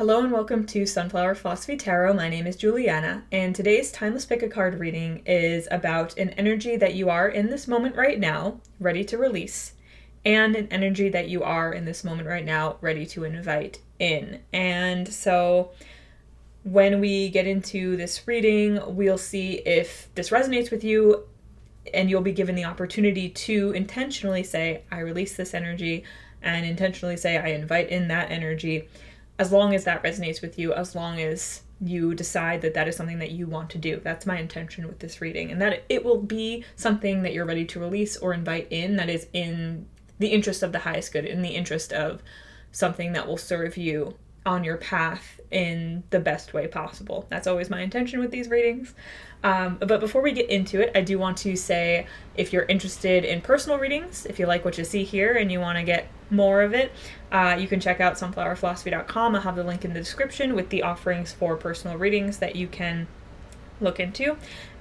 Hello and welcome to Sunflower Philosophy Tarot. My name is Juliana, and today's Timeless Pick a Card reading is about an energy that you are in this moment right now, ready to release, and an energy that you are in this moment right now, ready to invite in. And so when we get into this reading, we'll see if this resonates with you, and you'll be given the opportunity to intentionally say, I release this energy, and intentionally say, I invite in that energy, as long as that resonates with you, as long as you decide that that is something that you want to do. That's my intention with this reading, and that it will be something that you're ready to release or invite in that is in the interest of the highest good, in the interest of something that will serve you on your path in the best way possible. That's always my intention with these readings. But before we get into it, I do want to say, if you're interested in personal readings, if you like what you see here and you want to get more of it, you can check out sunflowerphilosophy.com. I'll have the link in the description with the offerings for personal readings that you can look into.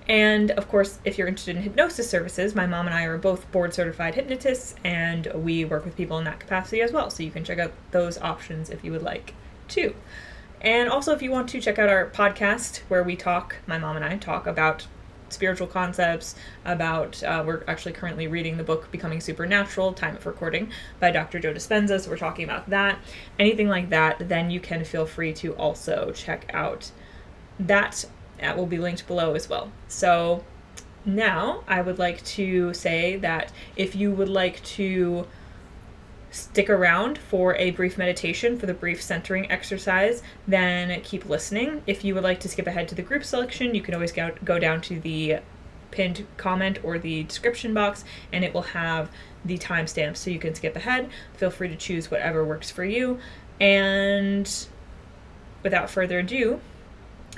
And of course, if you're interested in hypnosis services, my mom and I are both board certified hypnotists, and we work with people in that capacity as well. So you can check out those options if you would like to. And also, if you want to check out our podcast where we talk, my mom and I talk about spiritual concepts, about, we're actually currently reading the book Becoming Supernatural, time of recording, by Dr. Joe Dispenza, so we're talking about that. Anything like that, then you can feel free to also check out that. That will be linked below as well. So now I would like to say that if you would like to stick around for a brief meditation, for the brief centering exercise, then keep listening. If you would like to skip ahead to the group selection, you can always go down to the pinned comment or the description box, and it will have the timestamps so you can skip ahead. Feel free to choose whatever works for you. And without further ado,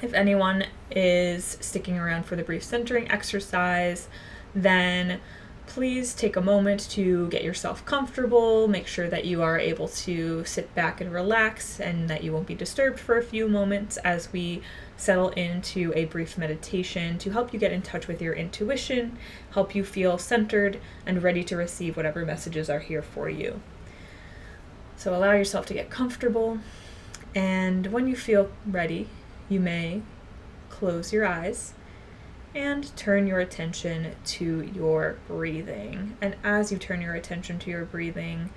if anyone is sticking around for the brief centering exercise, then please take a moment to get yourself comfortable, make sure that you are able to sit back and relax and that you won't be disturbed for a few moments as we settle into a brief meditation to help you get in touch with your intuition, help you feel centered and ready to receive whatever messages are here for you. So allow yourself to get comfortable, and when you feel ready, you may close your eyes and turn your attention to your breathing. And as you turn your attention to your breathing,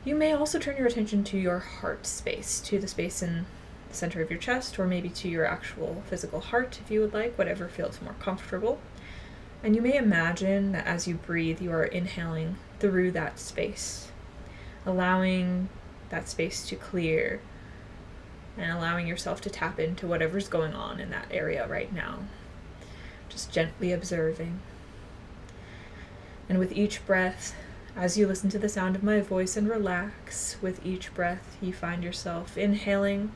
you may also turn your attention to your heart space, to the space in the center of your chest, or maybe to your actual physical heart if you would like, whatever feels more comfortable. And you may imagine that as you breathe, you are inhaling through that space, allowing that space to clear and allowing yourself to tap into whatever's going on in that area right now. Just gently observing. And with each breath, as you listen to the sound of my voice and relax, with each breath you find yourself inhaling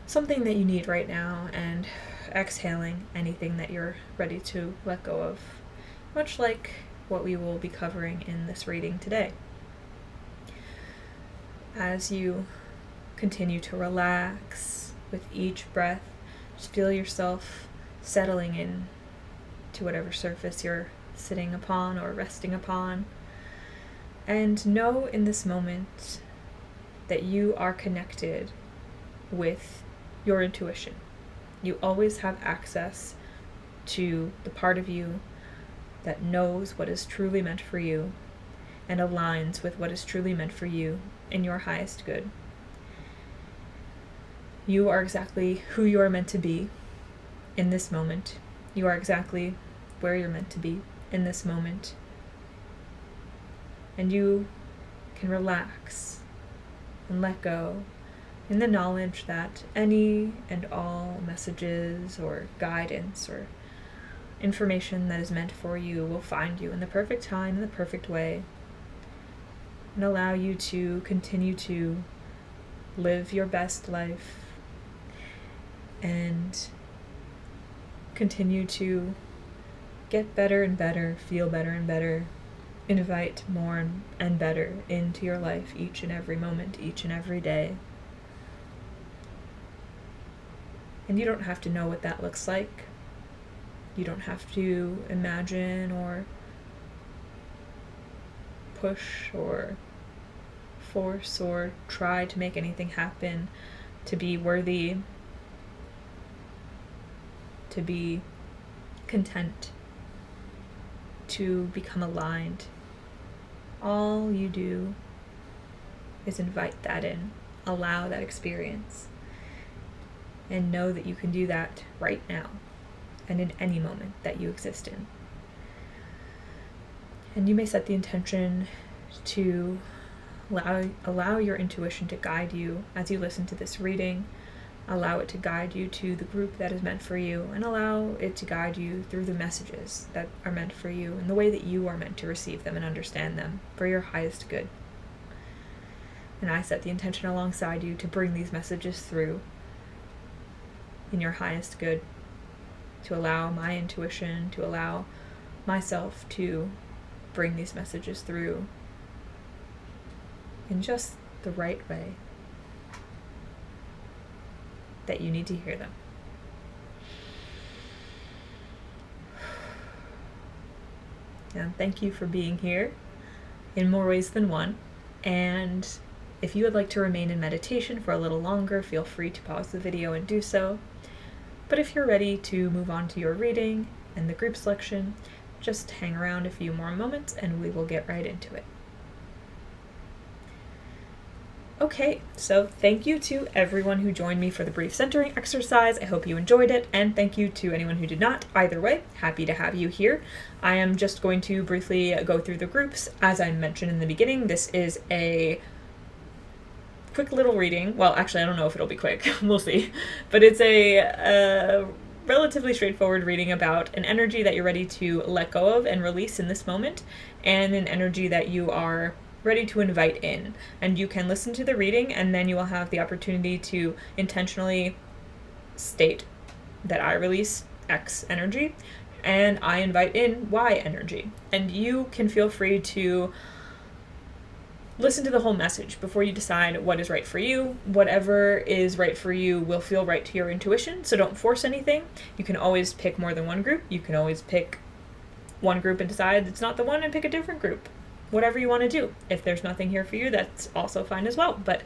something that you need right now and exhaling anything that you're ready to let go of, much like what we will be covering in this reading today. As you continue to relax with each breath, just feel yourself settling in to whatever surface you're sitting upon or resting upon. And know in this moment that you are connected with your intuition. You always have access to the part of you that knows what is truly meant for you and aligns with what is truly meant for you in your highest good. You are exactly who you are meant to be in this moment. You are exactly where you're meant to be in this moment. And you can relax and let go in the knowledge that any and all messages or guidance or information that is meant for you will find you in the perfect time, in the perfect way, and allow you to continue to live your best life and continue to get better and better, feel better and better, invite more and better into your life each and every moment, each and every day. And you don't have to know what that looks like. You don't have to imagine or push or force or try to make anything happen. to be worthy, to be content, to become aligned. All you do is invite that in, allow that experience, and know that you can do that right now and in any moment that you exist in. And you may set the intention to allow your intuition to guide you as you listen to this reading, allow it to guide you to the group that is meant for you, and allow it to guide you through the messages that are meant for you in the way that you are meant to receive them and understand them for your highest good. And I set the intention alongside you to bring these messages through in your highest good, to allow my intuition, to allow myself to bring these messages through in just the right way that you need to hear them. And thank you for being here in more ways than one. And if you would like to remain in meditation for a little longer, feel free to pause the video and do so. But if you're ready to move on to your reading and the group selection, just hang around a few more moments and we will get right into it. Okay, so thank you to everyone who joined me for the brief centering exercise. I hope you enjoyed it, and thank you to anyone who did not. Either way, happy to have you here. I am just going to briefly go through the groups. As I mentioned in the beginning, this is a quick little reading. Well, actually, I don't know if it'll be quick. We'll see. But it's a relatively straightforward reading about an energy that you're ready to let go of and release in this moment, and an energy that you are ready to invite in. And you can listen to the reading, and then you will have the opportunity to intentionally state that I release X energy and I invite in Y energy. And you can feel free to listen to the whole message before you decide what is right for you. Whatever is right for you will feel right to your intuition, so don't force anything. You can always pick more than one group. You can always pick one group and decide it's not the one and pick a different group. Whatever you want to do. If there's nothing here for you, that's also fine as well. But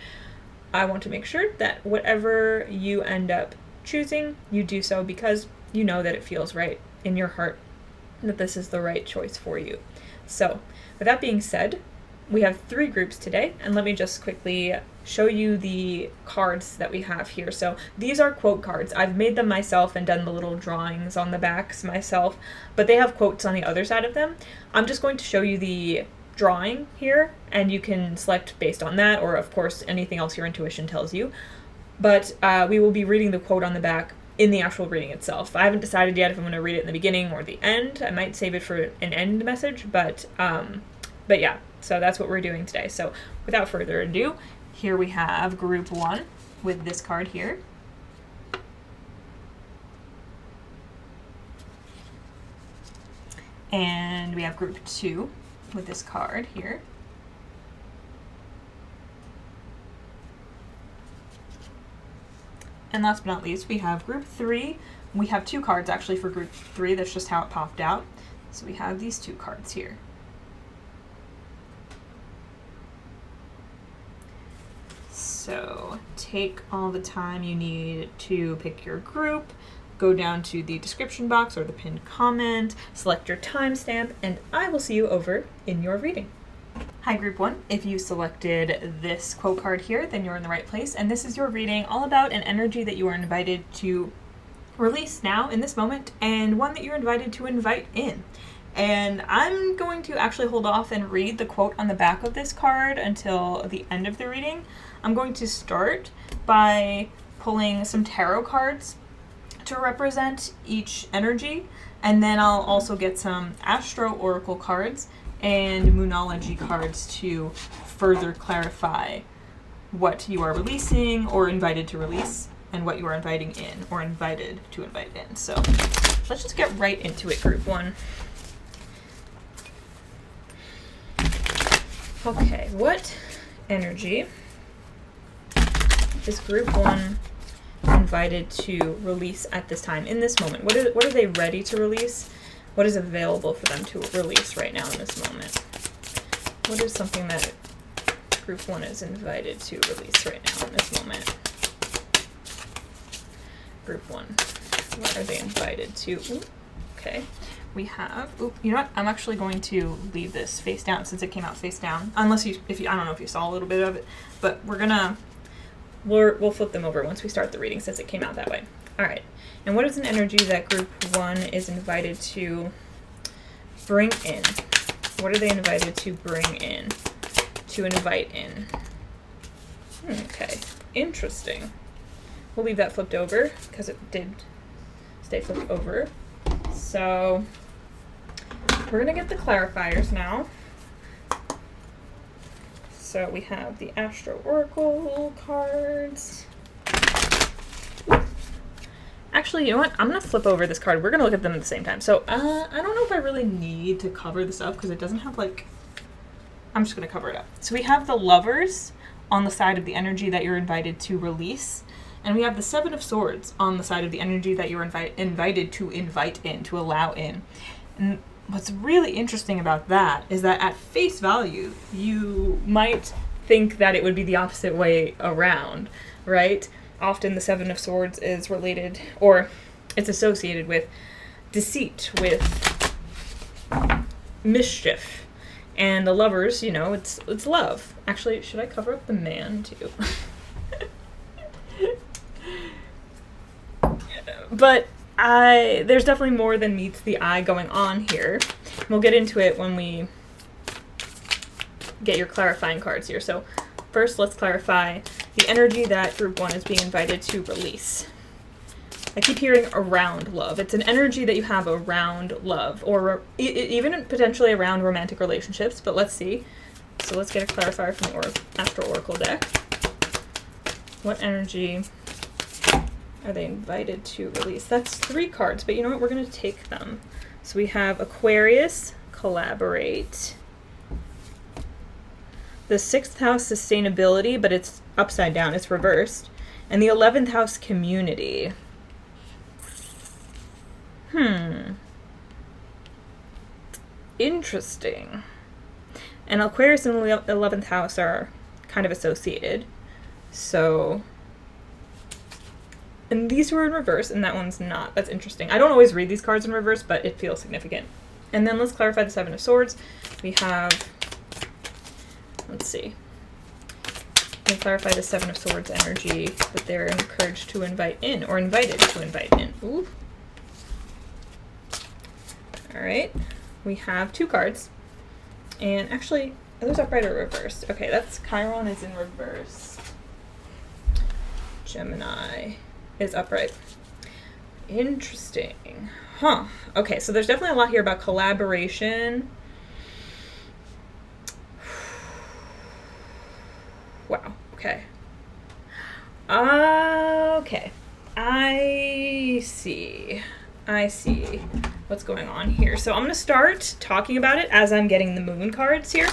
I want to make sure that whatever you end up choosing, you do so because you know that it feels right in your heart, that this is the right choice for you. So, with that being said, we have 3 groups today, and let me just quickly show you the cards that we have here. So these are quote cards. I've made them myself and done the little drawings on the backs myself, but they have quotes on the other side of them. I'm just going to show you the drawing here, and you can select based on that, or of course anything else your intuition tells you. But we will be reading the quote on the back in the actual reading itself. I haven't decided yet if I'm going to read it in the beginning or the end. I might save it for an end message, but yeah, so that's what we're doing today. So without further ado, here we have group 1 with this card here. And we have group 2 with this card here. And last but not least, we have group 3. We have 2 cards actually for group 3. That's just how it popped out. So we have these 2 cards here. So take all the time you need to pick your group, go down to the description box or the pinned comment, select your timestamp, and I will see you over in your reading. Hi group 1, if you selected this quote card here, then you're in the right place, and this is your reading all about an energy that you are invited to release now in this moment, and one that you're invited to invite in. And I'm going to actually hold off and read the quote on the back of this card until the end of the reading. I'm going to start by pulling some tarot cards to represent each energy, and then I'll also get some astro oracle cards and moonology cards to further clarify what you are releasing or invited to release, and what you are inviting in or invited to invite in. So let's just get right into it, group 1. Okay, what energy is group 1 invited to release at this time, in this moment? What are they ready to release? What is available for them to release right now in this moment? What is something that group 1 is invited to release right now in this moment? group 1? What are they invited to? Ooh, okay. We have, you know what? I'm actually going to leave this face down since it came out face down. Unless I don't know if you saw a little bit of it, but we'll flip them over once we start the reading since it came out that way. All right. And what is an energy that group 1 is invited to bring in? What are they invited to bring in? To invite in? Okay. Interesting. We'll leave that flipped over because it did stay flipped over. So we're going to get the clarifiers now. So we have the Astro Oracle cards. Actually, you know what? I'm going to flip over this card. We're going to look at them at the same time. So I don't know if I really need to cover this up because it doesn't have like... I'm just going to cover it up. So we have the Lovers on the side of the energy that you're invited to release. And we have the Seven of Swords on the side of the energy that you're invited to invite in, to allow in. And what's really interesting about that is that at face value, you might think that it would be the opposite way around, right? Often the Seven of Swords is related, or it's associated with deceit, with mischief. And the Lovers, you know, it's love. Actually, should I cover up the Man too? But there's definitely more than meets the eye going on here. We'll get into it when we get your clarifying cards here. So first, let's clarify the energy that group 1 is being invited to release. I keep hearing around love. It's an energy that you have around love, or even potentially around romantic relationships, but let's see. So let's get a clarifier from the Astro Oracle deck. What energy are they invited to release? That's 3 cards, but you know what? We're going to take them. So we have Aquarius, collaborate. The 6th house, sustainability, but it's upside down. It's reversed. And the 11th house, community. Interesting. And Aquarius and the 11th house are kind of associated. So... And these were in reverse, and that one's not. That's interesting. I don't always read these cards in reverse, but it feels significant. And then let's clarify the Seven of Swords. We have, let's see. We clarify the Seven of Swords energy that they're encouraged to invite in, or invited to invite in. Ooh. All right. We have 2 cards. And actually, are those upright or reversed? Okay, that's Chiron is in reverse. Gemini is upright. Interesting. Huh. Okay, so there's definitely a lot here about collaboration. Wow. Okay. Okay. I see what's going on here. So I'm going to start talking about it as I'm getting the moon cards here.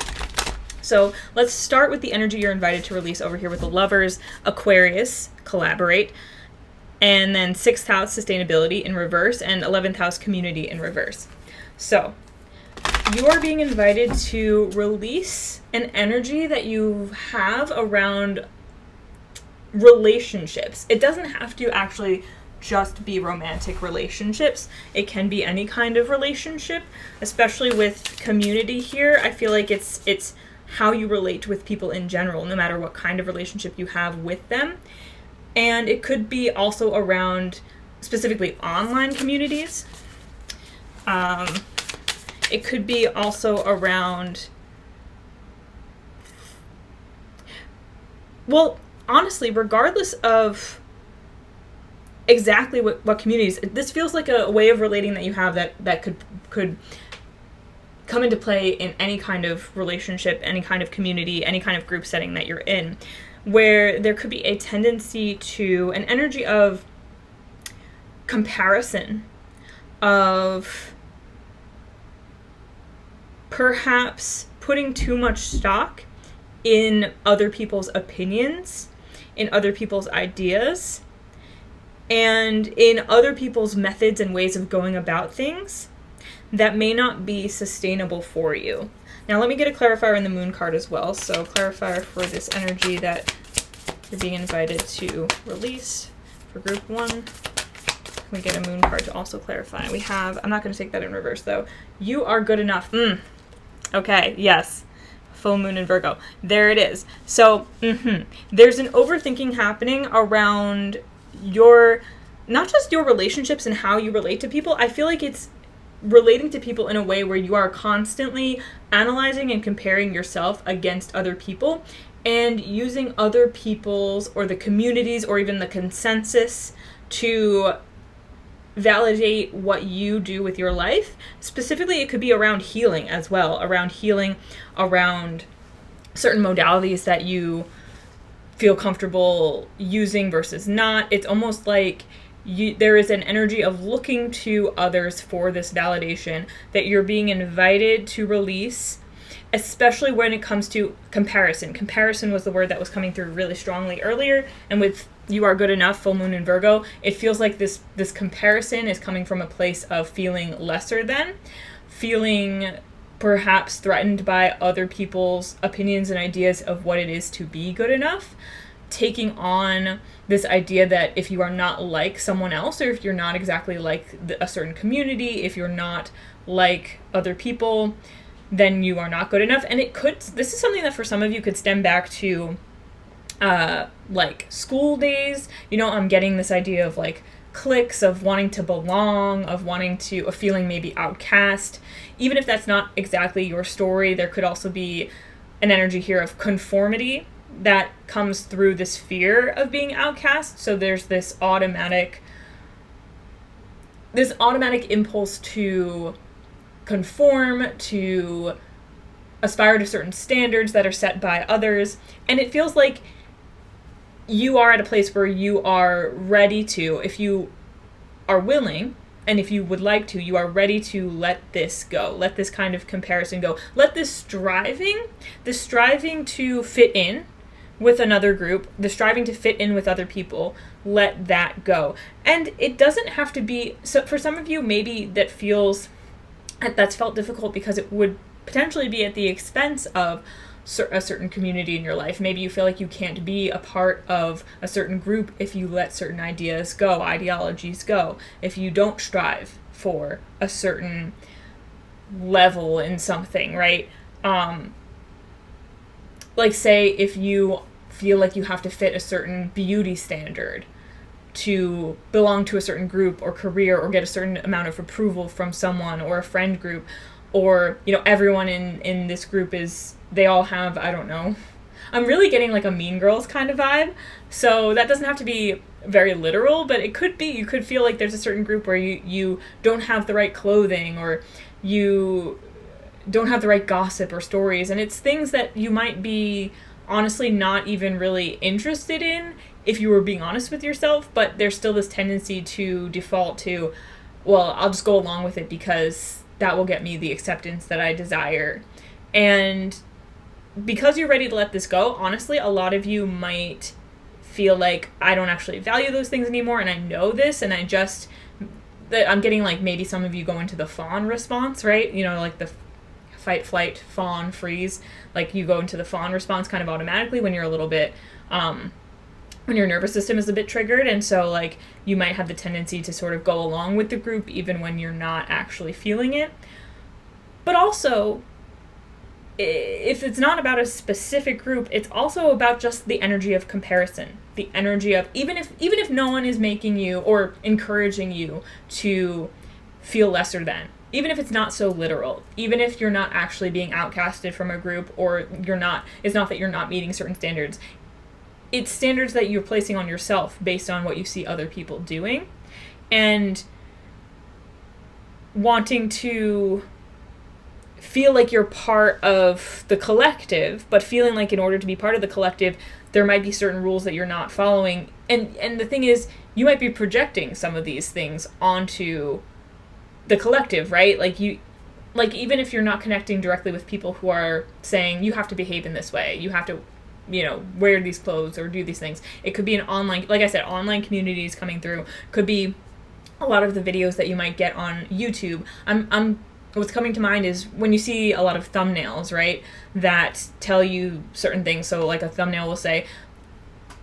So let's start with the energy you're invited to release over here with the Lovers, Aquarius, collaborate, and then 6th house, sustainability in reverse, and 11th house, community in reverse. So you are being invited to release an energy that you have around relationships. It doesn't have to actually just be romantic relationships. It can be any kind of relationship, especially with community here. I feel like it's how you relate with people in general, no matter what kind of relationship you have with them. And it could be also around specifically online communities. It could be also around, well, honestly, regardless of exactly what communities, this feels like a way of relating that you have that could come into play in any kind of relationship, any kind of community, any kind of group setting that you're in, where there could be a tendency to an energy of comparison, of perhaps putting too much stock in other people's opinions, in other people's ideas, and in other people's methods and ways of going about things that may not be sustainable for you. Now let me get a clarifier in the moon card as well. So clarifier for this energy that you're being invited to release for group 1. we get a moon card to also clarify. We have, I'm not going to take that in reverse though. You are good enough. Okay, yes. Full moon in Virgo. There it is. So, there's an overthinking happening around not just your relationships and how you relate to people. I feel like it's relating to people in a way where you are constantly analyzing and comparing yourself against other people and using other people's or the communities or even the consensus to validate what you do with your life. Specifically, it could be around healing as well, around certain modalities that you feel comfortable using versus not. It's almost like there is an energy of looking to others for this validation that you're being invited to release, especially when it comes to comparison. Comparison was the word that was coming through really strongly earlier, and with you are good enough, full moon in Virgo, it feels like this comparison is coming from a place of feeling lesser than, feeling perhaps threatened by other people's opinions and ideas of what it is to be good enough, taking on this idea that if you are not like someone else, or if you're not exactly like a certain community, if you're not like other people, then you are not good enough. And this is something that for some of you could stem back to like school days. I'm getting this idea of like cliques, of wanting to belong, of feeling maybe outcast. Even if that's not exactly your story, there could also be an energy here of conformity that comes through this fear of being outcast. So there's this automatic impulse to conform, to aspire to certain standards that are set by others. And it feels like you are at a place where you are ready to, if you are willing, and if you would like to, you are ready to let this go. Let this kind of comparison go. Let this striving to fit in with another group, the striving to fit in with other people, let that go. And it doesn't have to be, so for some of you, maybe that's felt difficult because it would potentially be at the expense of a certain community in your life. Maybe you feel like you can't be a part of a certain group if you let certain ideologies go, if you don't strive for a certain level in something, right? Like say if you feel like you have to fit a certain beauty standard to belong to a certain group or career or get a certain amount of approval from someone or a friend group, or everyone in this group they all have, I don't know, I'm really getting like a Mean Girls kind of vibe. So that doesn't have to be very literal, but it could be, you could feel like there's a certain group where you don't have the right clothing, or you don't have the right gossip or stories, and it's things that you might be honestly not even really interested in if you were being honest with yourself, but there's still this tendency to default to, well, I'll just go along with it because that will get me the acceptance that I desire. And because you're ready to let this go, honestly, a lot of you might feel like, I don't actually value those things anymore, and I know this, and I'm getting like maybe some of you go into the fawn response, right? Like the fight, flight, fawn, freeze. Like you go into the fawn response kind of automatically when you're a little bit, when your nervous system is a bit triggered. And so like you might have the tendency to sort of go along with the group even when you're not actually feeling it. But also, if it's not about a specific group, it's also about just the energy of comparison. The energy of, even if no one is making you or encouraging you to feel lesser than, even if it's not so literal, even if you're not actually being outcasted from a group, or it's not that you're not meeting certain standards, it's standards that you're placing on yourself based on what you see other people doing, and wanting to feel like you're part of the collective, but feeling like in order to be part of the collective, there might be certain rules that you're not following. And the thing is, you might be projecting some of these things onto the collective, right? Like even if you're not connecting directly with people who are saying you have to behave in this way, you have to, wear these clothes or do these things. It could be an online, like I said, online communities coming through. Could be a lot of the videos that you might get on YouTube. What's coming to mind is when you see a lot of thumbnails, right, that tell you certain things. So like a thumbnail will say,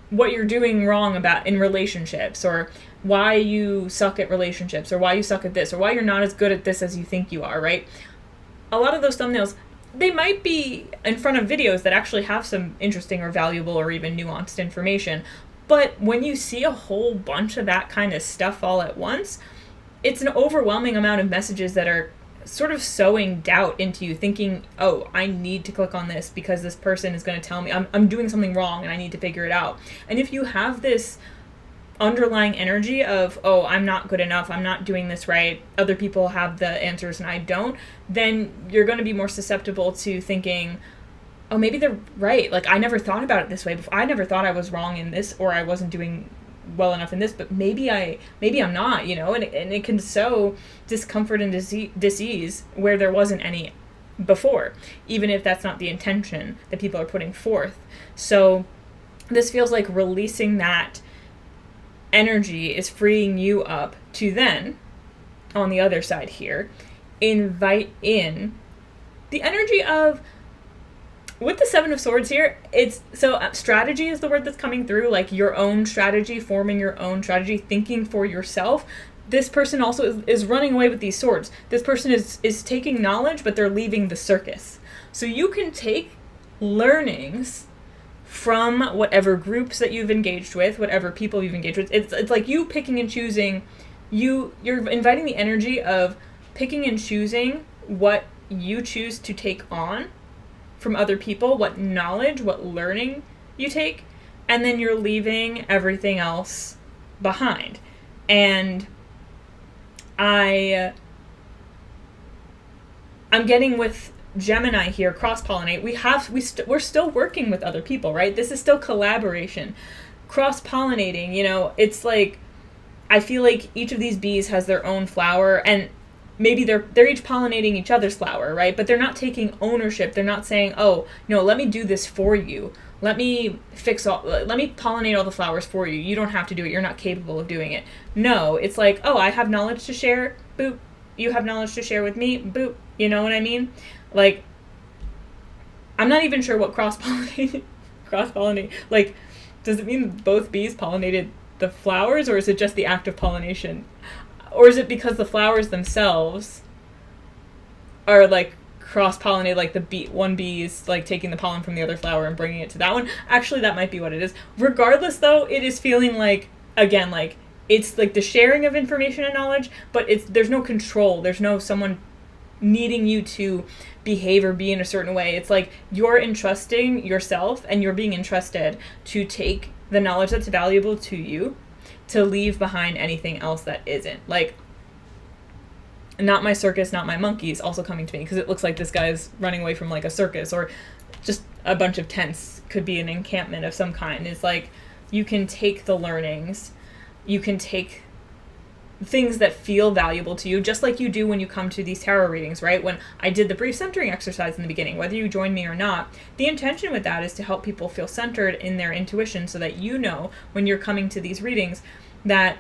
what you're doing wrong about in relationships, or why you suck at relationships, or why you suck at this, or why you're not as good at this as you think you are, right? A lot of those thumbnails, they might be in front of videos that actually have some interesting or valuable or even nuanced information. But when you see a whole bunch of that kind of stuff all at once, it's an overwhelming amount of messages that are sort of sowing doubt into you, thinking, oh, I need to click on this because this person is going to tell me I'm doing something wrong and I need to figure it out. And if you have this underlying energy of, oh, I'm not good enough, I'm not doing this right, other people have the answers and I don't, then you're going to be more susceptible to thinking, oh, maybe they're right. Like, I never thought about it this way before. I never thought I was wrong in this, or I wasn't doing well enough in this, but maybe I'm not, you know, and it can sow discomfort and dis-ease where there wasn't any before, even if that's not the intention that people are putting forth. So this feels like releasing that energy is freeing you up to then, on the other side here, invite in the energy of, with the Seven of Swords here, it's so strategy is the word that's coming through, like your own strategy, forming your own strategy, thinking for yourself. This person also is running away with these swords. This person is taking knowledge, but they're leaving the circus. So you can take learnings from whatever groups that you've engaged with, whatever people you've engaged with. It's like you picking and choosing. You're inviting the energy of picking and choosing what you choose to take on from other people, what knowledge, what learning you take, and then you're leaving everything else behind. And I'm getting with Gemini here, cross-pollinate. We're still working with other people, right? This is still collaboration. Cross-pollinating, you know, it's like, I feel like each of these bees has their own flower, and maybe they're each pollinating each other's flower, right? But they're not taking ownership. They're not saying, oh, no, let me do this for you. Let me pollinate all the flowers for you. You don't have to do it. You're not capable of doing it. No, it's like, oh, I have knowledge to share. Boop. You have knowledge to share with me. Boop. You know what I mean? Like, I'm not even sure what cross-pollinate, like, does it mean both bees pollinated the flowers, or is it just the act of pollination? Or is it because the flowers themselves are, like, cross-pollinated, like one bee is, like, taking the pollen from the other flower and bringing it to that one? Actually, that might be what it is. Regardless, though, it is feeling like, again, like, it's, like, the sharing of information and knowledge, but there's no control. There's no someone needing you to behave or be in a certain way. It's like you're entrusting yourself and you're being entrusted to take the knowledge that's valuable to you, to leave behind anything else that isn't. Like, not my circus, not my monkeys, also coming to me, because it looks like this guy's running away from, like, a circus, or just a bunch of tents, could be an encampment of some kind. It's like, you can take the learnings, you can take things that feel valuable to you, just like you do when you come to these tarot readings, right? When I did the brief centering exercise in the beginning, whether you join me or not, the intention with that is to help people feel centered in their intuition, so that you know when you're coming to these readings that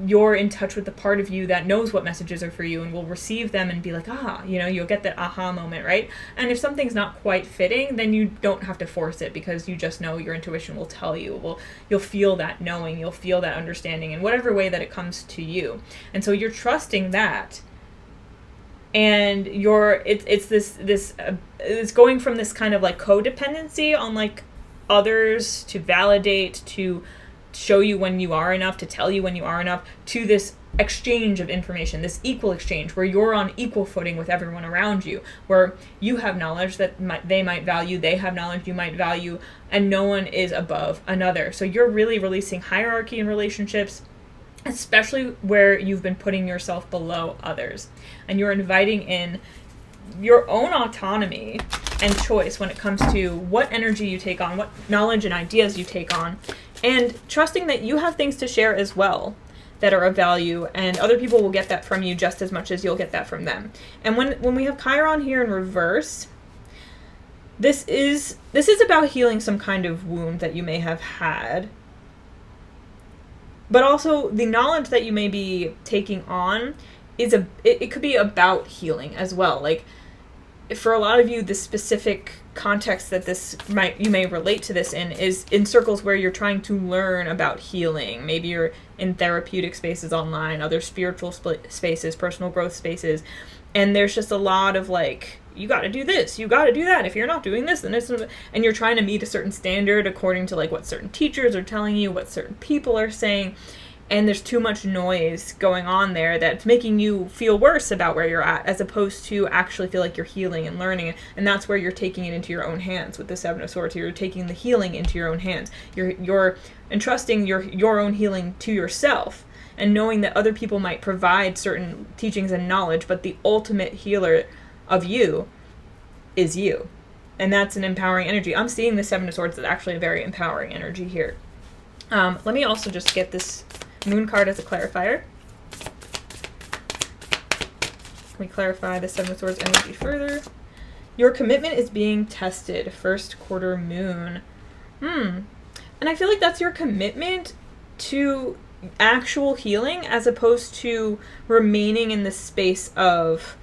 you're in touch with the part of you that knows what messages are for you and will receive them and be like, you know, you'll get that aha moment, right? And if something's not quite fitting, then you don't have to force it, because you just know your intuition will tell you. You'll feel that knowing, you'll feel that understanding in whatever way that it comes to you. And so you're trusting that, and it's going from this kind of like codependency on like others to validate, to show you when you are enough, to tell you when you are enough, to this exchange of information, this equal exchange where you're on equal footing with everyone around you, where you have knowledge that they might value, they have knowledge you might value, and no one is above another. So you're really releasing hierarchy in relationships, especially where you've been putting yourself below others, and you're inviting in your own autonomy and choice when it comes to what energy you take on, what knowledge and ideas you take on, and trusting that you have things to share as well that are of value, and other people will get that from you just as much as you'll get that from them. And when we have Chiron here in reverse, this is about healing some kind of wound that you may have had, but also the knowledge that you may be taking on it could be about healing as well. Like, for a lot of you, the specific context that you may relate to this in is in circles where you're trying to learn about healing. Maybe you're in therapeutic spaces online, other spiritual spaces, personal growth spaces, and there's just a lot of like, you got to do this, you got to do that. If you're not doing this, then it's, and you're trying to meet a certain standard according to like what certain teachers are telling you, what certain people are saying. And there's too much noise going on there that's making you feel worse about where you're at, as opposed to actually feel like you're healing and learning. And that's where you're taking it into your own hands with the Seven of Swords. You're taking the healing into your own hands. You're entrusting your own healing to yourself, and knowing that other people might provide certain teachings and knowledge, but the ultimate healer of you is you. And that's an empowering energy. I'm seeing the Seven of Swords as actually a very empowering energy here. Let me also just get this Moon card as a clarifier. Let me clarify the Seven of Swords energy further. Your commitment is being tested. First quarter moon. And I feel like that's your commitment to actual healing, as opposed to remaining in the space of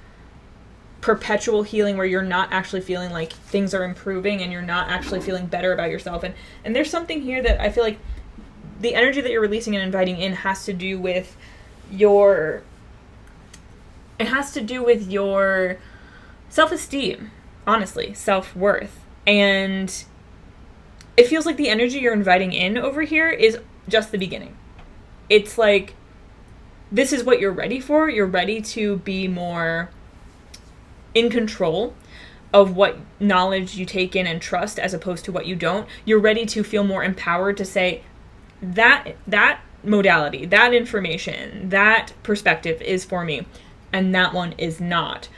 perpetual healing where you're not actually feeling like things are improving and you're not actually feeling better about yourself. And there's something here that I feel like the energy that you're releasing and inviting in has to do with your self-esteem, honestly, self-worth. And it feels like the energy you're inviting in over here is just the beginning. It's like, this is what you're ready for. You're ready to be more in control of what knowledge you take in and trust, as opposed to what you don't. You're ready to feel more empowered to say, that modality, that information, that perspective is for me, and that one is not.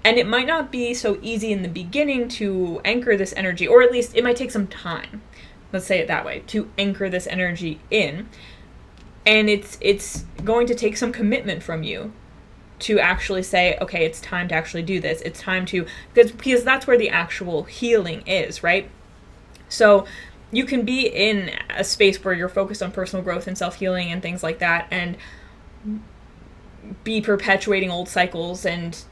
And it might not be so easy in the beginning to anchor this energy, or at least it might take some time, let's say it that way, to anchor this energy in. And it's going to take some commitment from you to actually say, okay, it's time to actually do this. It's time to, because that's where the actual healing is, right? So you can be in a space where you're focused on personal growth and self-healing and things like that, and be perpetuating old cycles and,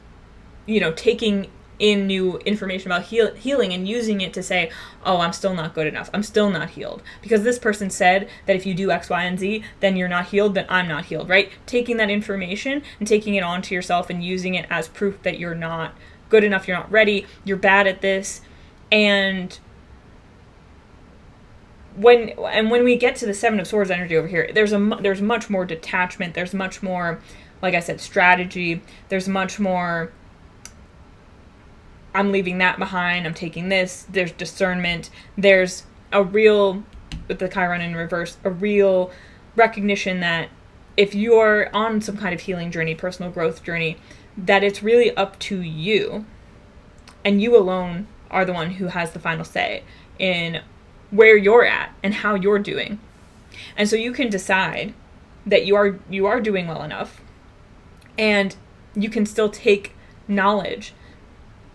taking in new information about healing and using it to say, oh, I'm still not good enough. I'm still not healed. Because this person said that if you do X, Y, and Z, then you're not healed, then I'm not healed, right? Taking that information and taking it onto yourself and using it as proof that you're not good enough, you're not ready, you're bad at this. And when we get to the Seven of Swords energy over here, there's much more detachment. There's much more, like I said, strategy. There's much more, I'm leaving that behind, I'm taking this. There's discernment. There's a real, with the Chiron in reverse, a real recognition that if you're on some kind of healing journey, personal growth journey, that it's really up to you, and you alone are the one who has the final say in where you're at and how you're doing. And so you can decide that you are doing well enough, and you can still take knowledge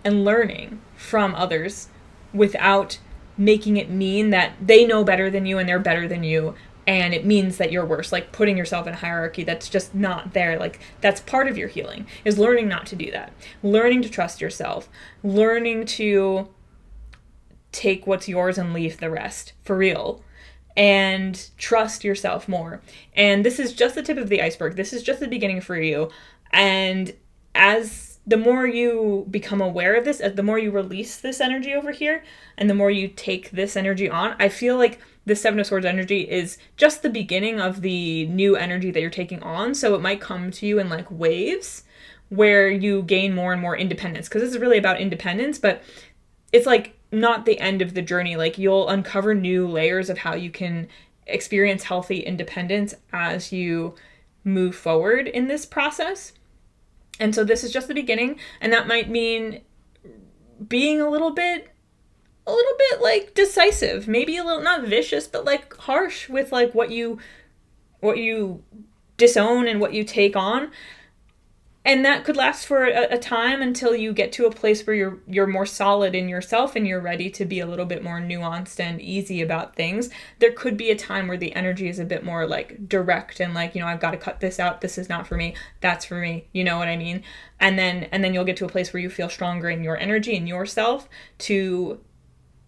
and learning from others without making it mean that they know better than you and they're better than you, and it means that you're worse, like putting yourself in a hierarchy that's just not there. Like, that's part of your healing, is learning not to do that, learning to trust yourself, learning to take what's yours and leave the rest, for real, and trust yourself more. And this is just the tip of the iceberg. This is just the beginning for you. And as the more you become aware of this, the more you release this energy over here, and the more you take this energy on, I feel like the Seven of Swords energy is just the beginning of the new energy that you're taking on. So it might come to you in like waves where you gain more and more independence, because this is really about independence, but it's like not the end of the journey. Like, you'll uncover new layers of how you can experience healthy independence as you move forward in this process. And so this is just the beginning, and that might mean being a little bit like decisive, maybe a little, not vicious, but like harsh with like what you disown and what you take on. And that could last for a time until you get to a place where you're more solid in yourself and you're ready to be a little bit more nuanced and easy about things. There could be a time where the energy is a bit more like direct and like, I've got to cut this out. This is not for me. That's for me. You know what I mean? And then you'll get to a place where you feel stronger in your energy and yourself to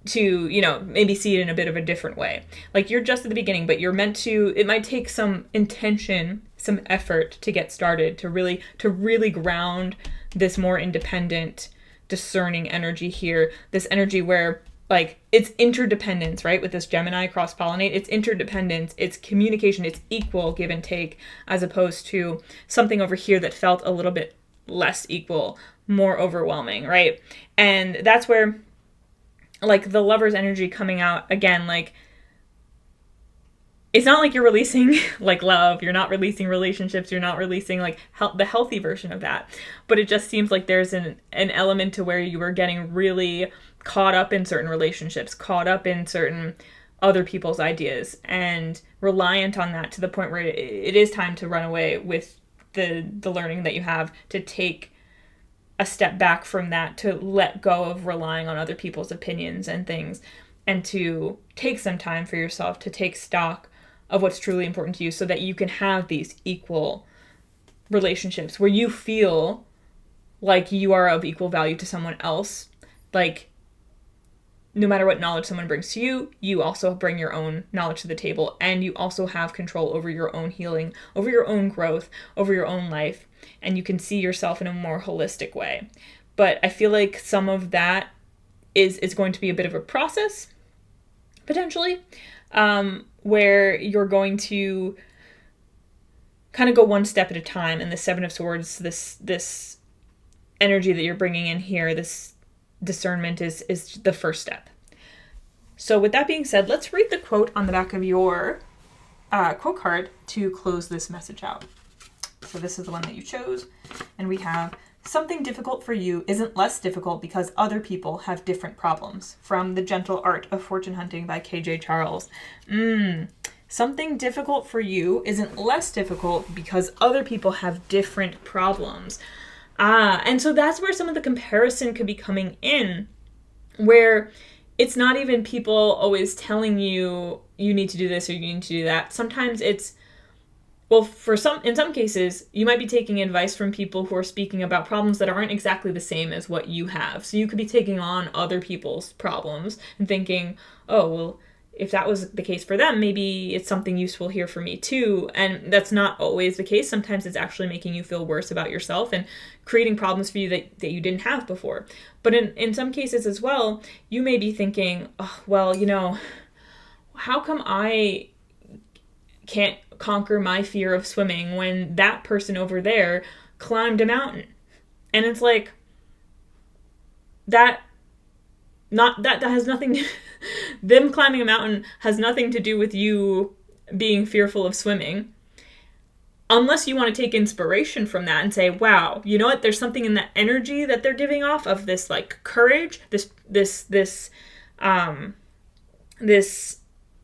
maybe see it in a bit of a different way. Like, you're just at the beginning, but you're meant to, it might take some intention, some effort to get started, to really ground this more independent, discerning energy here. This energy where, like, it's interdependence, right? With this Gemini cross-pollinate, it's interdependence, it's communication, it's equal give and take, as opposed to something over here that felt a little bit less equal, more overwhelming, right? And that's where, like, the Lover's energy coming out again, like, it's not like you're releasing like love, you're not releasing relationships, you're not releasing like the healthy version of that, but it just seems like there's an element to where you were getting really caught up in certain relationships, caught up in certain other people's ideas, and reliant on that to the point where it is time to run away with the learning that you have, to take a step back from that, to let go of relying on other people's opinions and things, and to take some time for yourself, to take stock of what's truly important to you, so that you can have these equal relationships where you feel like you are of equal value to someone else. Like, no matter what knowledge someone brings to you, you also bring your own knowledge to the table, and you also have control over your own healing, over your own growth, over your own life, and you can see yourself in a more holistic way. But I feel like some of that is going to be a bit of a process, potentially, where you're going to kind of go one step at a time. And the Seven of Swords, this energy that you're bringing in here, this discernment is the first step. So with that being said, let's read the quote on the back of your quote card to close this message out. So this is the one that you chose, and we have, something difficult for you isn't less difficult because other people have different problems. From The Gentle Art of Fortune Hunting by KJ Charles. Something difficult for you isn't less difficult because other people have different problems. And so that's where some of the comparison could be coming in, where it's not even people always telling you, you need to do this or you need to do that. Sometimes it's, well, in some cases, you might be taking advice from people who are speaking about problems that aren't exactly the same as what you have. So you could be taking on other people's problems and thinking, oh, well, if that was the case for them, maybe it's something useful here for me too. And that's not always the case. Sometimes it's actually making you feel worse about yourself and creating problems for you that you didn't have before. But in some cases as well, you may be thinking, oh, well, how come I can't conquer my fear of swimming when that person over there climbed a mountain? And it's like, that has nothing them climbing a mountain has nothing to do with you being fearful of swimming, unless you want to take inspiration from that and say, wow, you know what, there's something in that energy that they're giving off of this like courage, this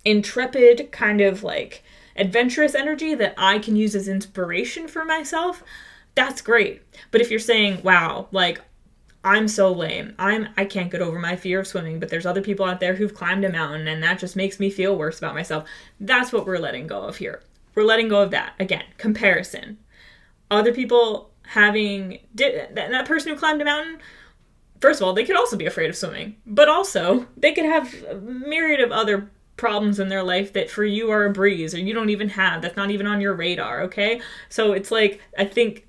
intrepid kind of like adventurous energy that I can use as inspiration for myself. That's great. But if you're saying, wow, like, I'm so lame, I can't get over my fear of swimming, but there's other people out there who've climbed a mountain and that just makes me feel worse about myself, that's what we're letting go of here. We're letting go of that. Again, comparison. Other people having that person who climbed a mountain, first of all, they could also be afraid of swimming, but also they could have a myriad of other problems in their life that for you are a breeze, or you don't even have, that's not even on your radar, okay? So it's like, I think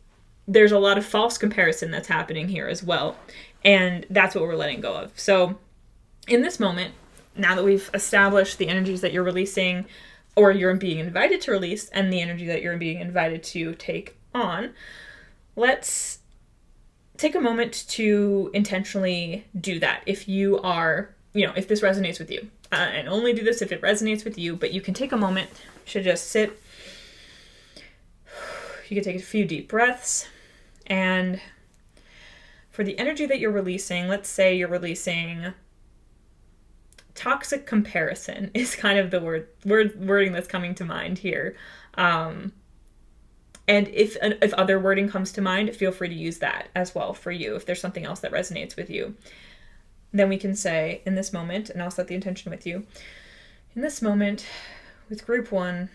there's a lot of false comparison that's happening here as well. And that's what we're letting go of. So in this moment, now that we've established the energies that you're releasing or you're being invited to release and the energy that you're being invited to take on, let's take a moment to intentionally do that. If you are, if this resonates with you, and only do this if it resonates with you, but you can take a moment, you should just sit. You can take a few deep breaths. And for the energy that you're releasing, let's say you're releasing toxic comparison is kind of the wording that's coming to mind here. And And if other wording comes to mind, feel free to use that as well for you. If there's something else that resonates with you, then we can say in this moment, and I'll set the intention with you, in this moment with group 1,